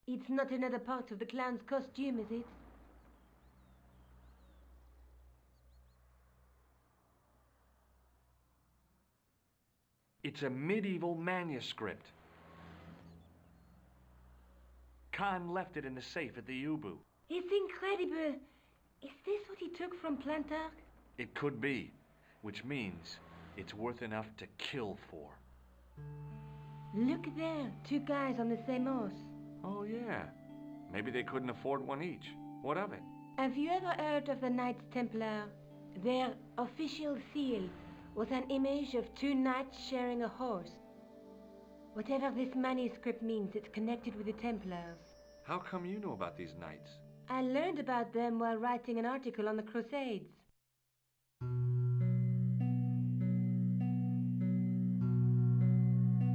It's not another part of the clown's costume, is it? It's a medieval manuscript. Khan left it in the safe at the Ubu. It's incredible. Is this what he took from Plantark? It could be, which means it's worth enough to kill for. Look there, two guys on the same horse. Oh, yeah. Maybe they couldn't afford one each. What of it? Have you ever heard of the Knights Templar? Their official seal was an image of two knights sharing a horse. Whatever this manuscript means, it's connected with the Templars. How come you know about these knights? I learned about them while writing an article on the Crusades.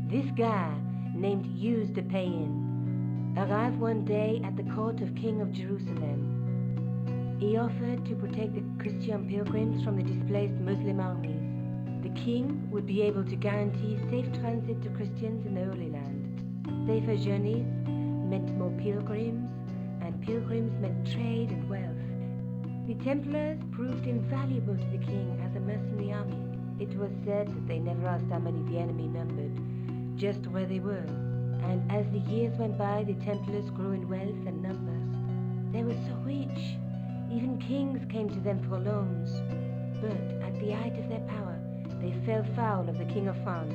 This guy, named Hughes de Payen, arrived one day at the court of King of Jerusalem. He offered to protect the Christian pilgrims from the displaced Muslim armies. The king would be able to guarantee safe transit to Christians in the Holy Land. Safer journeys meant more pilgrims, and pilgrims meant trade and wealth. The Templars proved invaluable to the king as a mercenary army. It was said that they never asked how many the enemy numbered, just where they were. And as the years went by, the Templars grew in wealth and numbers. They were so rich, Even kings came to them for loans. But at the height of their power, they fell foul of the King of France.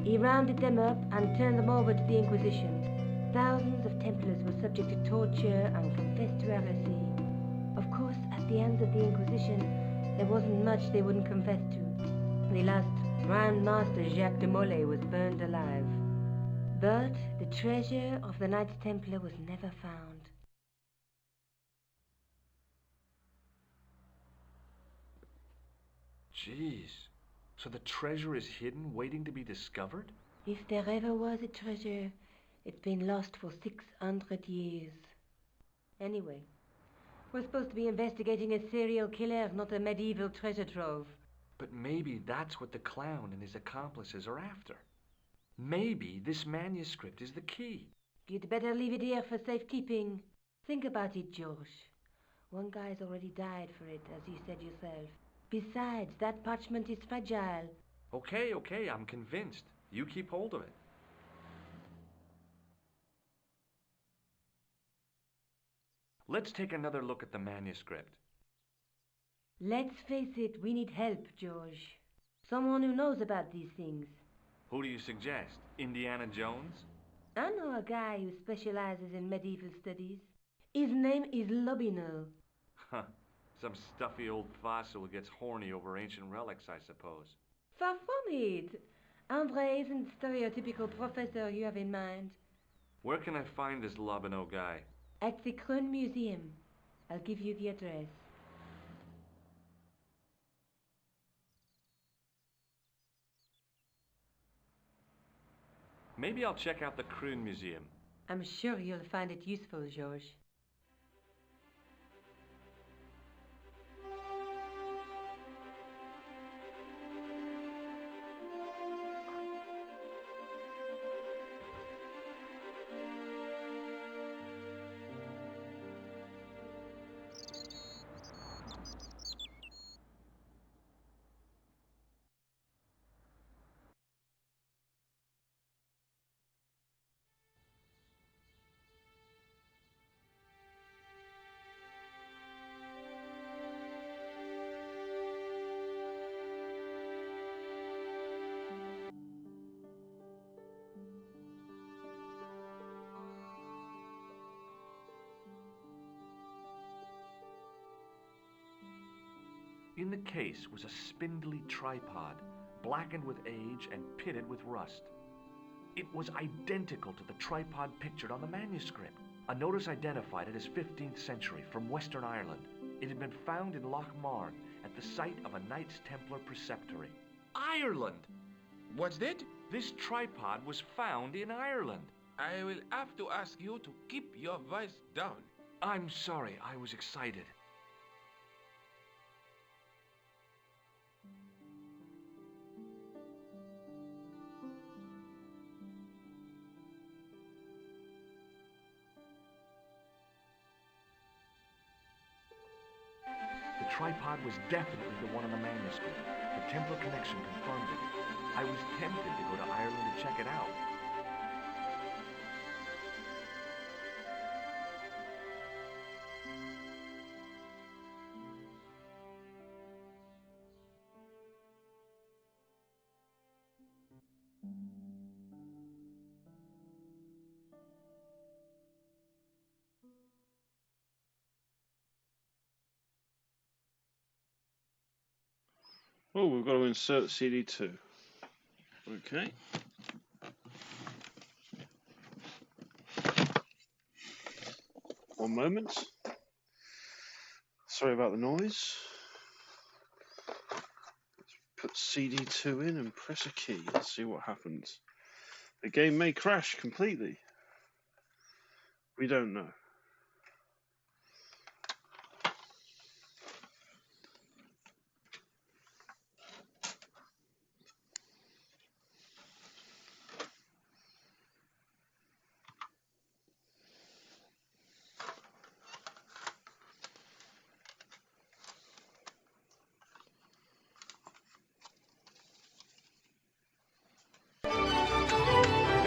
He rounded them up and turned them over to the Inquisition. Thousands of Templars were subject to torture and confessed to heresy. Of course, at the hands of the Inquisition, there wasn't much they wouldn't confess to. The last Grand Master Jacques de Molay was burned alive. But the treasure of the Knights Templar was never found. Jeez. So the treasure is hidden, waiting to be discovered? If there ever was a treasure, it's been lost for 600 years. Anyway, we're supposed to be investigating a serial killer, not a medieval treasure trove. But maybe that's what the clown and his accomplices are after. Maybe this manuscript is the key. You'd better leave it here for safekeeping. Think about it, George. One guy's already died for it, as you said yourself. Besides, that parchment is fragile. Okay, I'm convinced. You keep hold of it. Let's take another look at the manuscript. Let's face it, we need help, George. Someone who knows about these things. Who do you suggest? Indiana Jones? I know a guy who specializes in medieval studies. His name is Lobinel. Huh. Some stuffy old fossil who gets horny over ancient relics, I suppose. Far from it. Andre isn't the stereotypical professor you have in mind. Where can I find this Lobino guy? At the Kroon Museum. I'll give you the address. Maybe I'll check out the Kroon Museum. I'm sure you'll find it useful, George. In the case was a spindly tripod, blackened with age and pitted with rust. It was identical to the tripod pictured on the manuscript. A notice identified it as 15th century from Western Ireland. It had been found in Loch Marn at the site of a Knights Templar preceptory. Ireland! What's that? This tripod was found in Ireland. I will have to ask you to keep your voice down. I'm sorry, I was excited. The tripod was definitely the one on the manuscript. The Templar connection confirmed it. I was tempted to go to Ireland to check it out. Oh, we've got to insert CD2. Okay. One moment. Sorry about the noise. Let's put CD2 in and press a key. Let's see what happens. The game may crash completely. We don't know.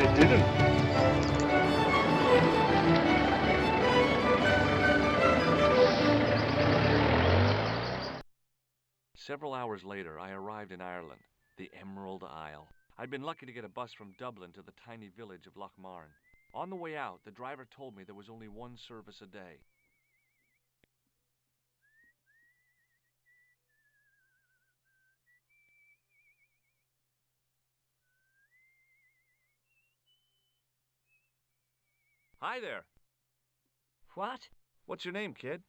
It didn't. Several hours later, I arrived in Ireland, the Emerald Isle. I'd been lucky to get a bus from Dublin to the tiny village of Lochmarn. On the way out, the driver told me there was only one service a day. Hi there. What? What's your name, kid?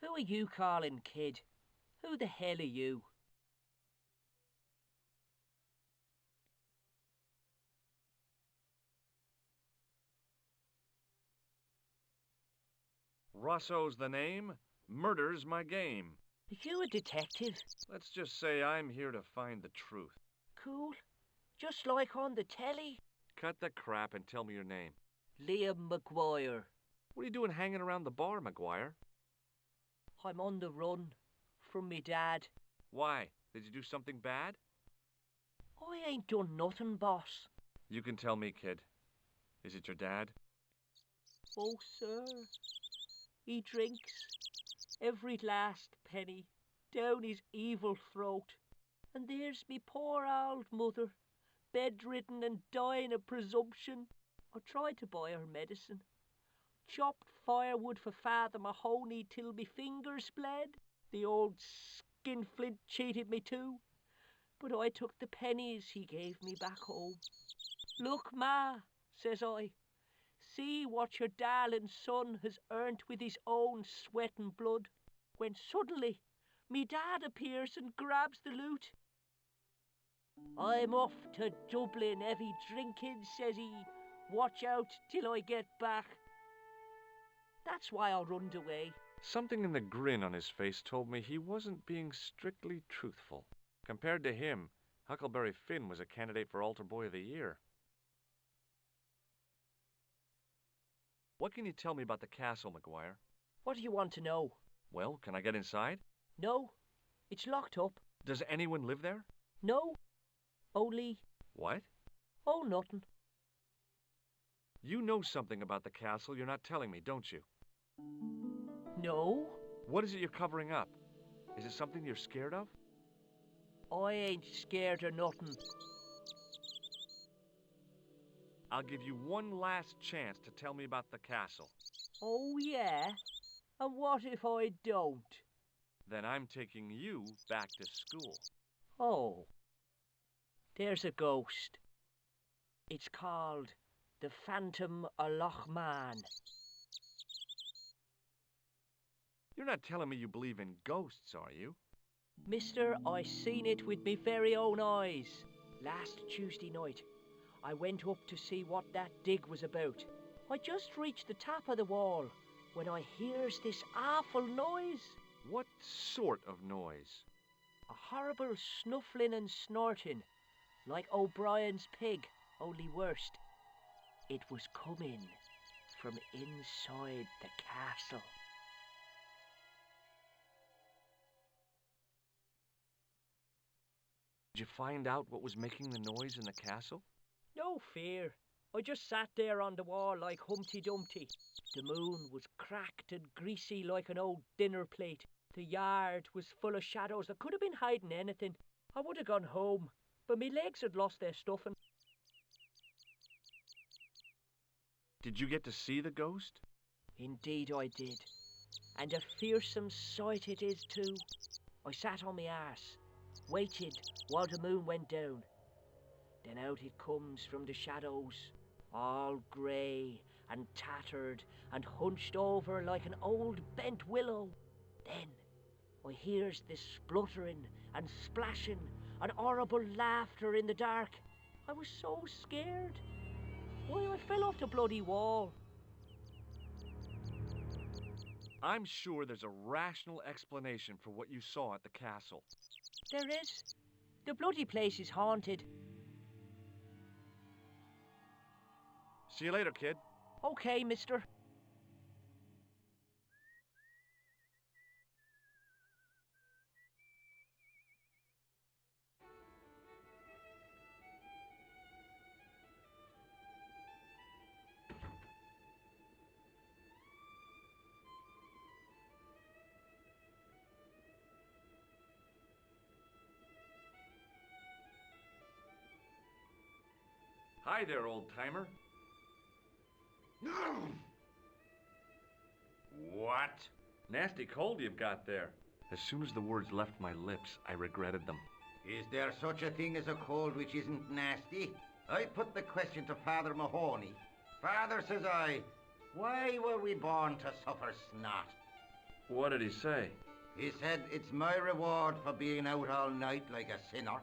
Who are you calling kid? Who the hell are you? Rosso's the name. Murder's my game. Are you a detective? Let's just say I'm here to find the truth. Cool. Just like on the telly. Cut the crap and tell me your name. Liam McGuire. What are you doing hanging around the bar, McGuire? I'm on the run from me dad. Why? Did you do something bad? I ain't done nothing, boss. You can tell me, kid. Is it your dad? Oh, sir. He drinks every last penny down his evil throat. And there's me poor old mother, bedridden and dying of presumption. I tried to buy her medicine. Chopped firewood for Father Mahoney till me fingers bled. The old skinflint cheated me too. But I took the pennies he gave me back home. Look, Ma, says I, see what your darling son has earned with his own sweat and blood. When suddenly, me dad appears and grabs the loot. I'm off to Dublin, heavy drinking, says he. Watch out till I get back. That's why I runned away. Something in the grin on his face told me he wasn't being strictly truthful. Compared to him, Huckleberry Finn was a candidate for Altar Boy of the Year. What can you tell me about the castle, McGuire? What do you want to know? Well, can I get inside? No, it's locked up. Does anyone live there? No, only... What? Oh, nothing. You know something about the castle you're not telling me, don't you? No. What is it you're covering up? Is it something you're scared of? I ain't scared of nothing. I'll give you one last chance to tell me about the castle. Oh, yeah? And what if I don't? Then I'm taking you back to school. Oh. There's a ghost. It's called the Phantom of Lochmarn. You're not telling me you believe in ghosts, are you? Mister, I seen it with me very own eyes. Last Tuesday night, I went up to see what that dig was about. I just reached the top of the wall when I hears this awful noise. What sort of noise? A horrible snuffling and snorting, like O'Brien's pig, only worse. It was coming from inside the castle. Did you find out what was making the noise in the castle? No fear. I just sat there on the wall like Humpty Dumpty. The moon was cracked and greasy like an old dinner plate. The yard was full of shadows. I could have been hiding anything. I would have gone home, but my legs had lost their stuffing. Did you get to see the ghost? Indeed I did. And a fearsome sight it is too. I sat on my arse, waited while the moon went down. Then out it comes from the shadows, all grey and tattered and hunched over like an old bent willow. Then I hears this spluttering and splashing and horrible laughter in the dark. I was so scared. Why, I fell off the bloody wall. I'm sure there's a rational explanation for what you saw at the castle. There is. The bloody place is haunted. See you later, kid. Okay, mister. Hi there, old-timer. What? Nasty cold you've got there. As soon as the words left my lips, I regretted them. Is there such a thing as a cold which isn't nasty? I put the question to Father Mahoney. Father, says I, why were we born to suffer snot? What did he say? He said it's my reward for being out all night like a sinner.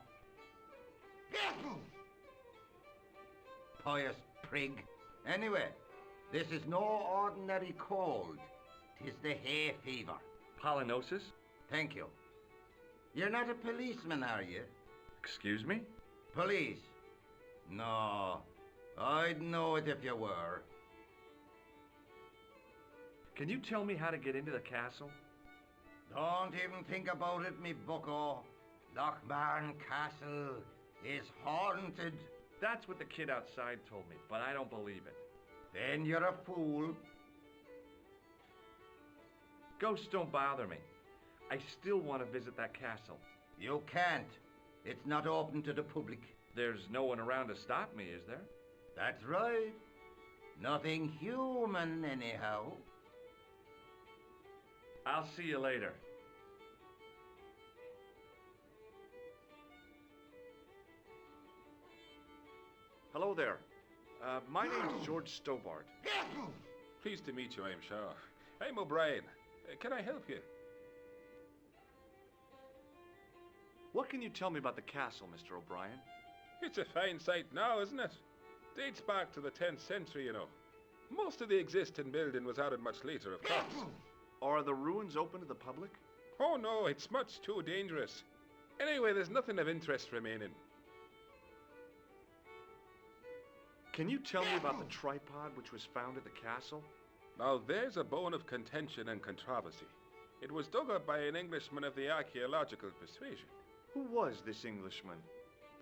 Pious prig. Anyway, this is no ordinary cold. 'Tis the hay fever. Pollinosis? Thank you. You're not a policeman, are you? Excuse me? Police? No, I'd know it if you were. Can you tell me how to get into the castle? Don't even think about it, me bucko. Lochmarn Castle is haunted. That's what the kid outside told me, but I don't believe it. Then you're a fool. Ghosts don't bother me. I still want to visit that castle. You can't. It's not open to the public. There's no one around to stop me, is there? That's right. Nothing human, anyhow. I'll see you later. Hello there. My name's George Stobart. Pleased to meet you, I'm sure. I'm O'Brien. Can I help you? What can you tell me about the castle, Mr. O'Brien? It's a fine site now, isn't it? Dates back to the 10th century, you know. Most of the existing building was added much later, of course. Are the ruins open to the public? Oh no, it's much too dangerous. Anyway, there's nothing of interest remaining. Can you tell me about the tripod which was found at the castle? Now there's a bone of contention and controversy. It was dug up by an Englishman of the archaeological persuasion. Who was this Englishman?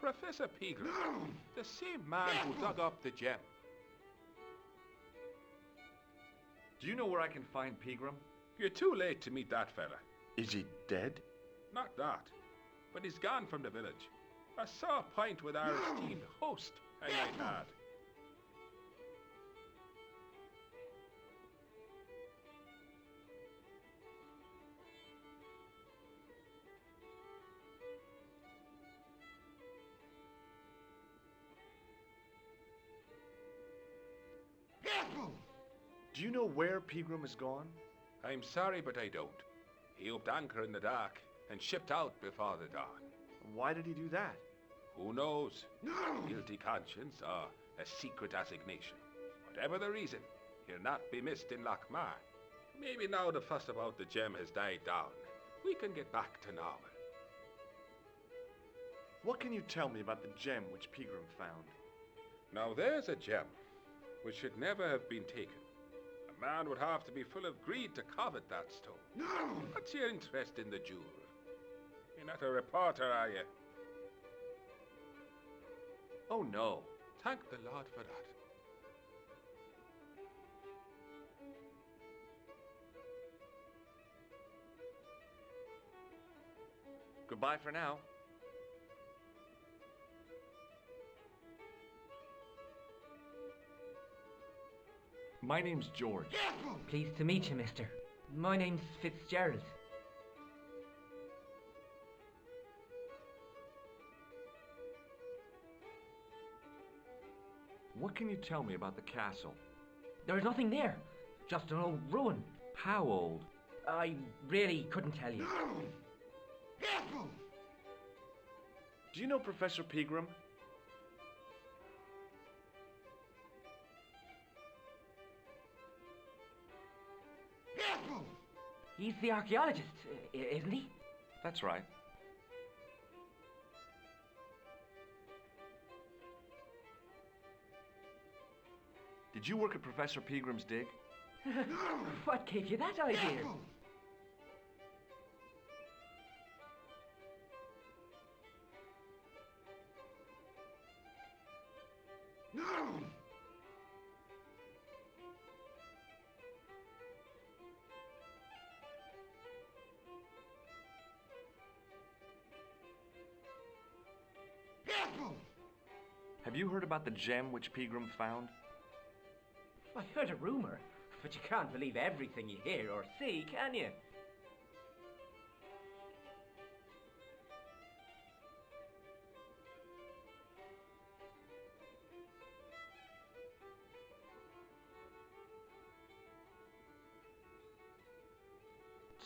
Professor Pegram, the same man who dug up the gem. Do you know where I can find Pegram? You're too late to meet that fella. Is he dead? Not that, but he's gone from the village. A sore point with our esteemed host, I might add. Do you know where Pegram has gone? I'm sorry, but I don't. He upped anchor in the dark and shipped out before the dawn. Why did he do that? Who knows? Guilty conscience or a secret assignation. Whatever the reason, he'll not be missed in Lochmar. Maybe now the fuss about the gem has died down, we can get back to normal. What can you tell me about the gem which Pegram found? Now there's a gem which should never have been taken. A man would have to be full of greed to covet that stone. What's your interest in the jewel? You're not a reporter, are you? Oh, no. Thank the Lord for that. Goodbye for now. My name's George. Pleased to meet you, mister. My name's Fitzgerald. What can you tell me about the castle? There's nothing there. Just an old ruin. How old? I really couldn't tell you. Do you know Professor Pegram? He's the archaeologist, isn't he? That's right. Did you work at Professor Pegram's dig? What gave you that idea? Have you heard about the gem which Pegram found? I heard a rumor, but you can't believe everything you hear or see, can you?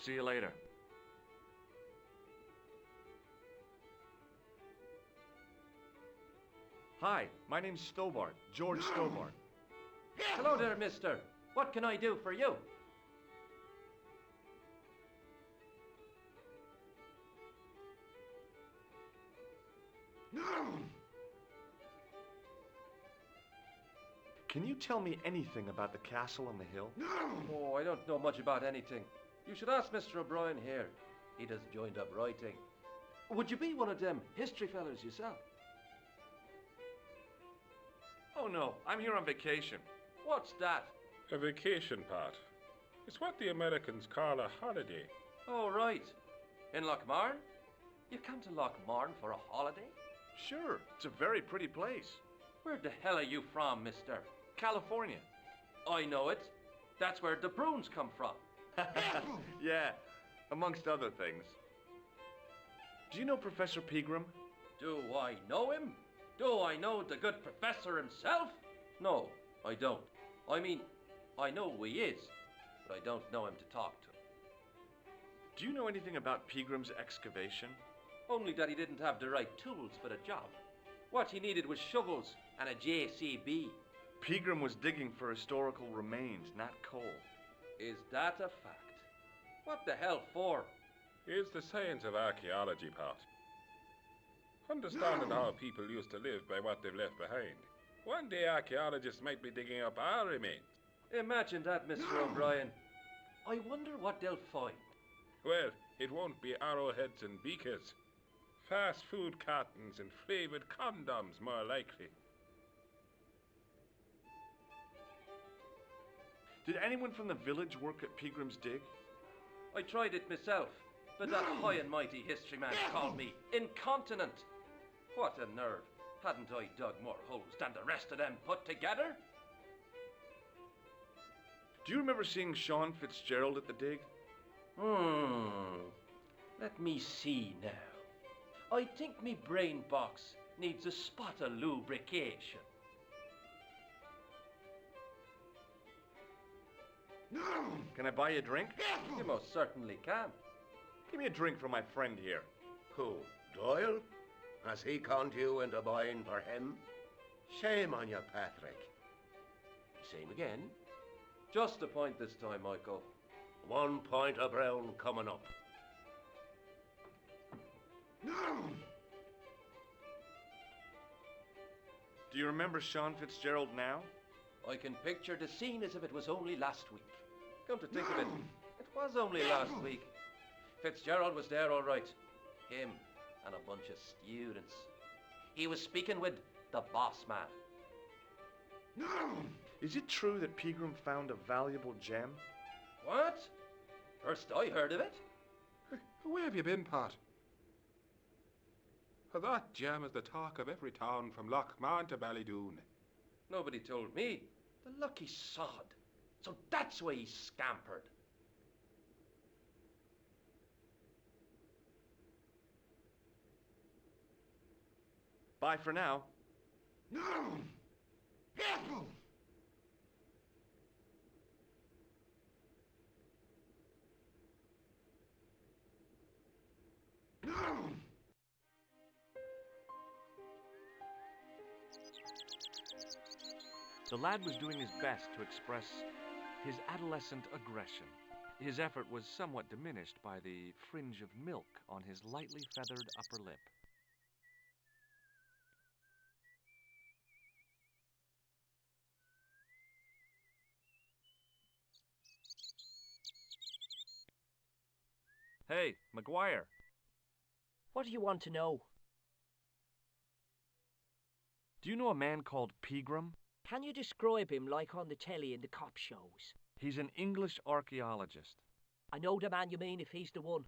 See you later. Hi, my name's Stobart, George Stobart. Hello there, mister. What can I do for you? Can you tell me anything about the castle on the hill? Oh, I don't know much about anything. You should ask Mr. O'Brien here. He does joined up writing. Would you be one of them history fellas yourself? Oh no, I'm here on vacation. What's that? A vacation part. It's what the Americans call a holiday. Oh, right. In Lochmarn? You come to Lochmarn for a holiday? Sure, it's a very pretty place. Where the hell are you from, mister? California. I know it. That's where the prunes come from. Yeah, amongst other things. Do you know Professor Pegram? Do I know him? Do I know the good professor himself? No, I don't. I mean, I know who he is, but I don't know him to talk to. Do you know anything about Pegram's excavation? Only that he didn't have the right tools for the job. What he needed was shovels and a JCB. Pegram was digging for historical remains, not coal. Is that a fact? What the hell for? It's the science of archaeology part. Understanding how people used to live by what they've left behind. One day archaeologists might be digging up our remains. Imagine that, Mr. O'Brien. I wonder what they'll find. Well, it won't be arrowheads and beakers. Fast food cartons and flavoured condoms, more likely. Did anyone from the village work at Pegram's dig? I tried it myself, but that high and mighty history man called me incontinent. What a nerve. Hadn't I dug more holes than the rest of them put together? Do you remember seeing Sean Fitzgerald at the dig? Let me see now. I think me brain box needs a spot of lubrication. Can I buy you a drink? You most certainly can. Give me a drink for my friend here. Who, Doyle? Has he conned you into buying for him? Shame on you, Patrick. Same again? Just a point this time, Michael. 1 point of brown coming up. Do you remember Sean Fitzgerald now? I can picture the scene as if it was only last week. Come to think of it, it was only last week. Fitzgerald was there all right. Him and a bunch of students. He was speaking with the boss man. Is it true that Pegram found a valuable gem? What? First I heard of it. Where have you been, Pat? That gem is the talk of every town from Lochmarn to Ballydoon. Nobody told me. The lucky sod. So that's why he scampered. Bye for now. The lad was doing his best to express his adolescent aggression. His effort was somewhat diminished by the fringe of milk on his lightly feathered upper lip. Hey, McGuire. What do you want to know? Do you know a man called Pegram? Can you describe him like on the telly in the cop shows? He's an English archaeologist. I know the man you mean if he's the one.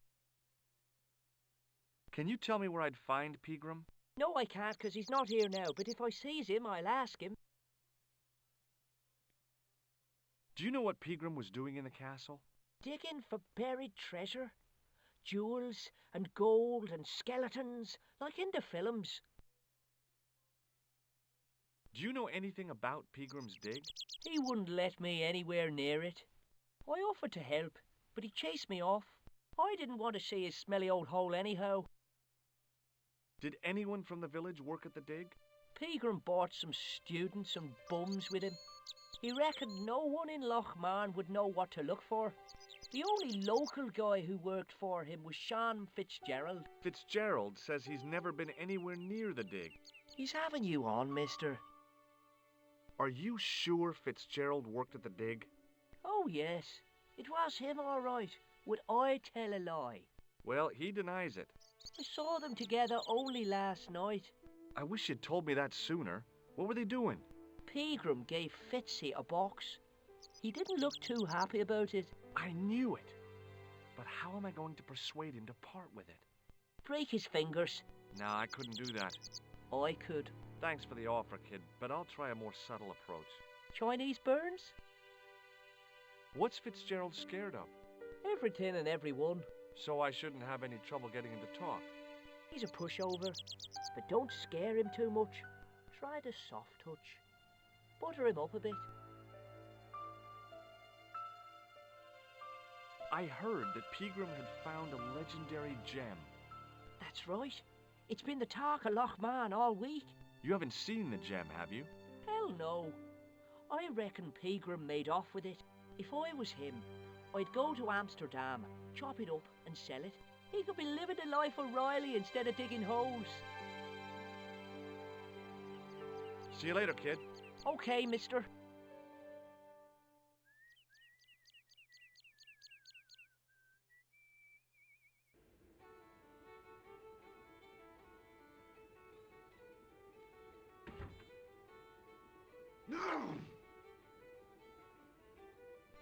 Can you tell me where I'd find Pegram? No, I can't, 'cause he's not here now, but if I sees him, I'll ask him. Do you know what Pegram was doing in the castle? Digging for buried treasure. Jewels and gold and skeletons, like in the films. Do you know anything about Pegram's dig? He wouldn't let me anywhere near it. I offered to help, but he chased me off. I didn't want to see his smelly old hole anyhow. Did anyone from the village work at the dig? Pegram bought some students and bums with him. He reckoned no one in Lochmarn would know what to look for. The only local guy who worked for him was Sean Fitzgerald. Fitzgerald says he's never been anywhere near the dig. He's having you on, mister. Are you sure Fitzgerald worked at the dig? Oh, yes. It was him, all right. Would I tell a lie? Well, he denies it. I saw them together only last night. I wish you'd told me that sooner. What were they doing? Pegram gave Fitzy a box. He didn't look too happy about it. I knew it. But how am I going to persuade him to part with it? Break his fingers. Nah, I couldn't do that. I could. Thanks for the offer, kid, but I'll try a more subtle approach. Chinese burns? What's Fitzgerald scared of? Everything and everyone. So I shouldn't have any trouble getting him to talk. He's a pushover, but don't scare him too much. Try the soft touch. Butter him up a bit. I heard that Pegram had found a legendary gem. That's right. It's been the talk of Lochmarn all week. You haven't seen the gem, have you? Hell no. I reckon Pegram made off with it. If I was him, I'd go to Amsterdam, chop it up and sell it. He could be living the life of Riley instead of digging holes. See you later, kid. Okay, mister.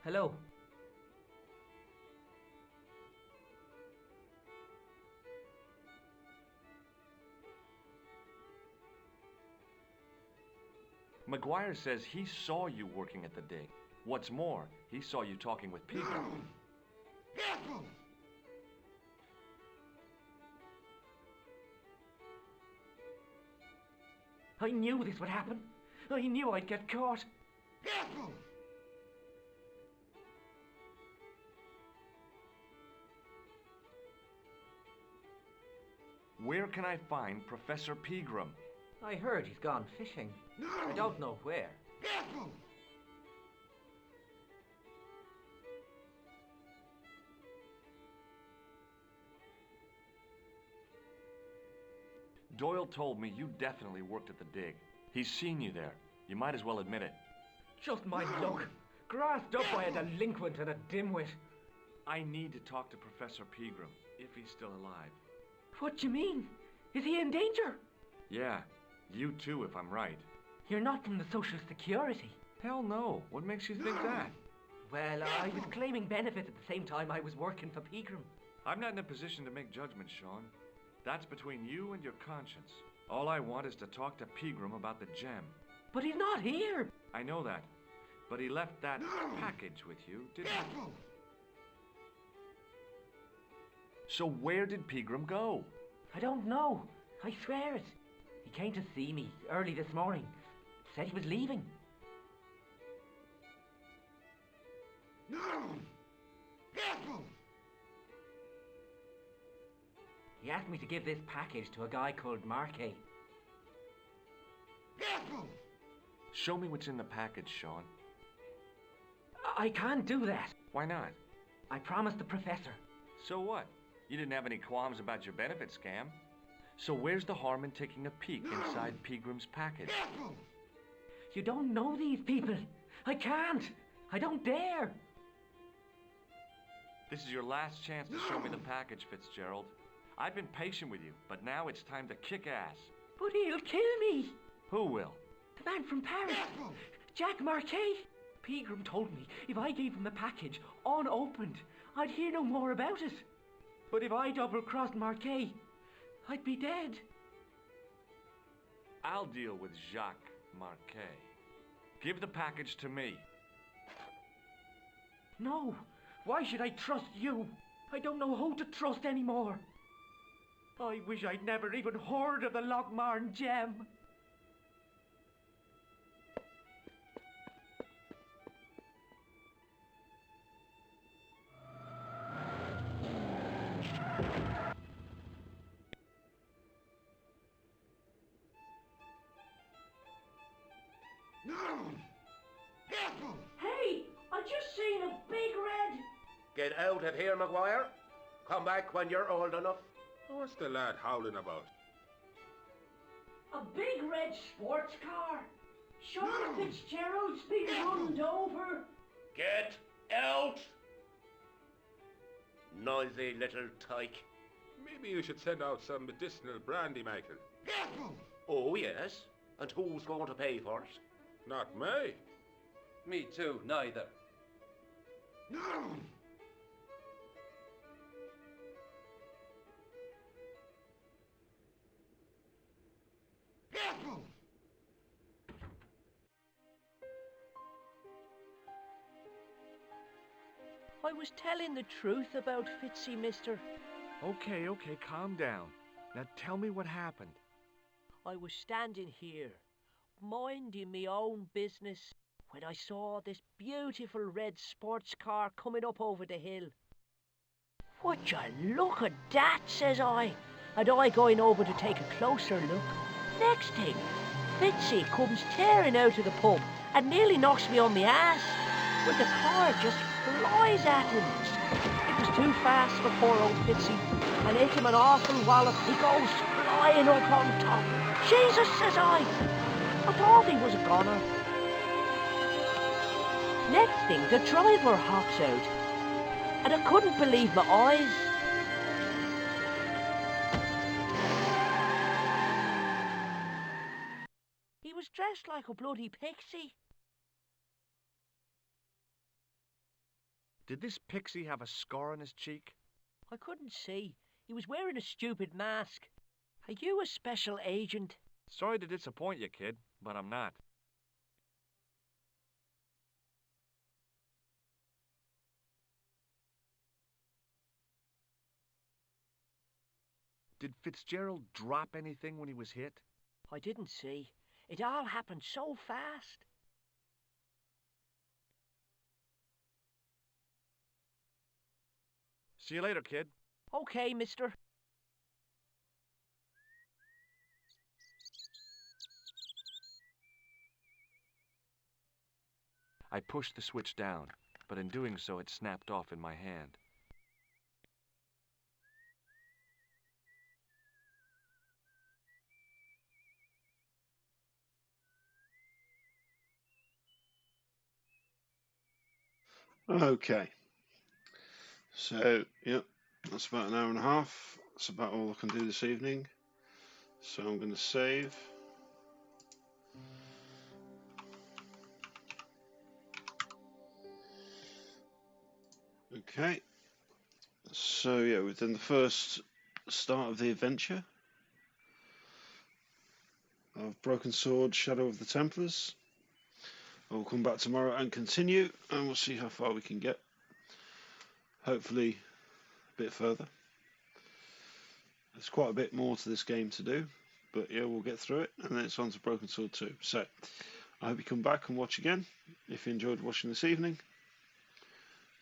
Hello. McGuire says he saw you working at the dig. What's more, he saw you talking with Pegram. I knew this would happen. I knew I'd get caught. Where can I find Professor Pegram? I heard he's gone fishing. I don't know where. Doyle told me you definitely worked at the dig. He's seen you there. You might as well admit it. Just my luck. Grasped up by a delinquent and a dimwit. I need to talk to Professor Pegram, if he's still alive. What do you mean? Is he in danger? Yeah, you too, if I'm right. You're not from the Social Security. Hell no. What makes you think that? Well, I was claiming benefits at the same time I was working for Pegram. I'm not in a position to make judgments, Sean. That's between you and your conscience. All I want is to talk to Pegram about the gem. But he's not here. I know that. But he left that package with you, didn't he? So where did Pegram go? I don't know. I swear it. He came to see me early this morning. Said he was leaving. He asked me to give this package to a guy called Marquet. Show me what's in the package, Sean. I can't do that. Why not? I promised the professor. So what? You didn't have any qualms about your benefit scam. So where's the harm in taking a peek inside Pegram's package? You don't know these people. I can't. I don't dare. This is your last chance to show me the package, Fitzgerald. I've been patient with you, but now it's time to kick ass. But he'll kill me. Who will? The man from Paris. Jack Marquet. Pegram told me if I gave him the package unopened, I'd hear no more about it. But if I double-crossed Marquet, I'd be dead. I'll deal with Jacques Marquet. Give the package to me. No! Why should I trust you? I don't know who to trust anymore. I wish I'd never even heard of the Lochmarn gem. Hey, I just seen a big red. Get out of here, Maguire. Come back when you're old enough. What's the lad howling about? A big red sports car. Sean Fitzgerald's been runned over. Get out! Noisy little tyke. Maybe you should send out some medicinal brandy, Michael. Oh, yes? And who's going to pay for it? Not me. Me too, neither. I was telling the truth about Fitzy, mister. Okay, calm down. Now tell me what happened. I was standing here, minding me own business, when I saw this beautiful red sports car coming up over the hill. Would you look at that, says I, and I going over to take a closer look. Next thing, Fitzy comes tearing out of the pub and nearly knocks me on my ass, when the car just flies at him. It was too fast for poor old Fitzy, and hit him an awful wallop. He goes flying up on top. Jesus, says I thought he was a goner. Next thing, the driver hops out, and I couldn't believe my eyes. He was dressed like a bloody pixie. Did this pixie have a scar on his cheek? I couldn't see. He was wearing a stupid mask. Are you a special agent? Sorry to disappoint you, kid, but I'm not. Did Fitzgerald drop anything when he was hit? I didn't see. It all happened so fast. See you later, kid. Okay, mister. I pushed the switch down, but in doing so it snapped off in my hand. Okay. So, yep, that's about an hour and a half. That's about all I can do this evening. So I'm going to save. Okay. So yeah, we've done the first start of the adventure of Broken Sword, Shadow of the Templars. We'll come back tomorrow and continue, and we'll see how far we can get. Hopefully a bit further. There's quite a bit more to this game to do, but yeah, we'll get through it, and then it's on to Broken Sword 2. So I hope you come back and watch again. If you enjoyed watching this evening,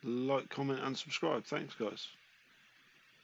like, comment and subscribe. Thanks guys.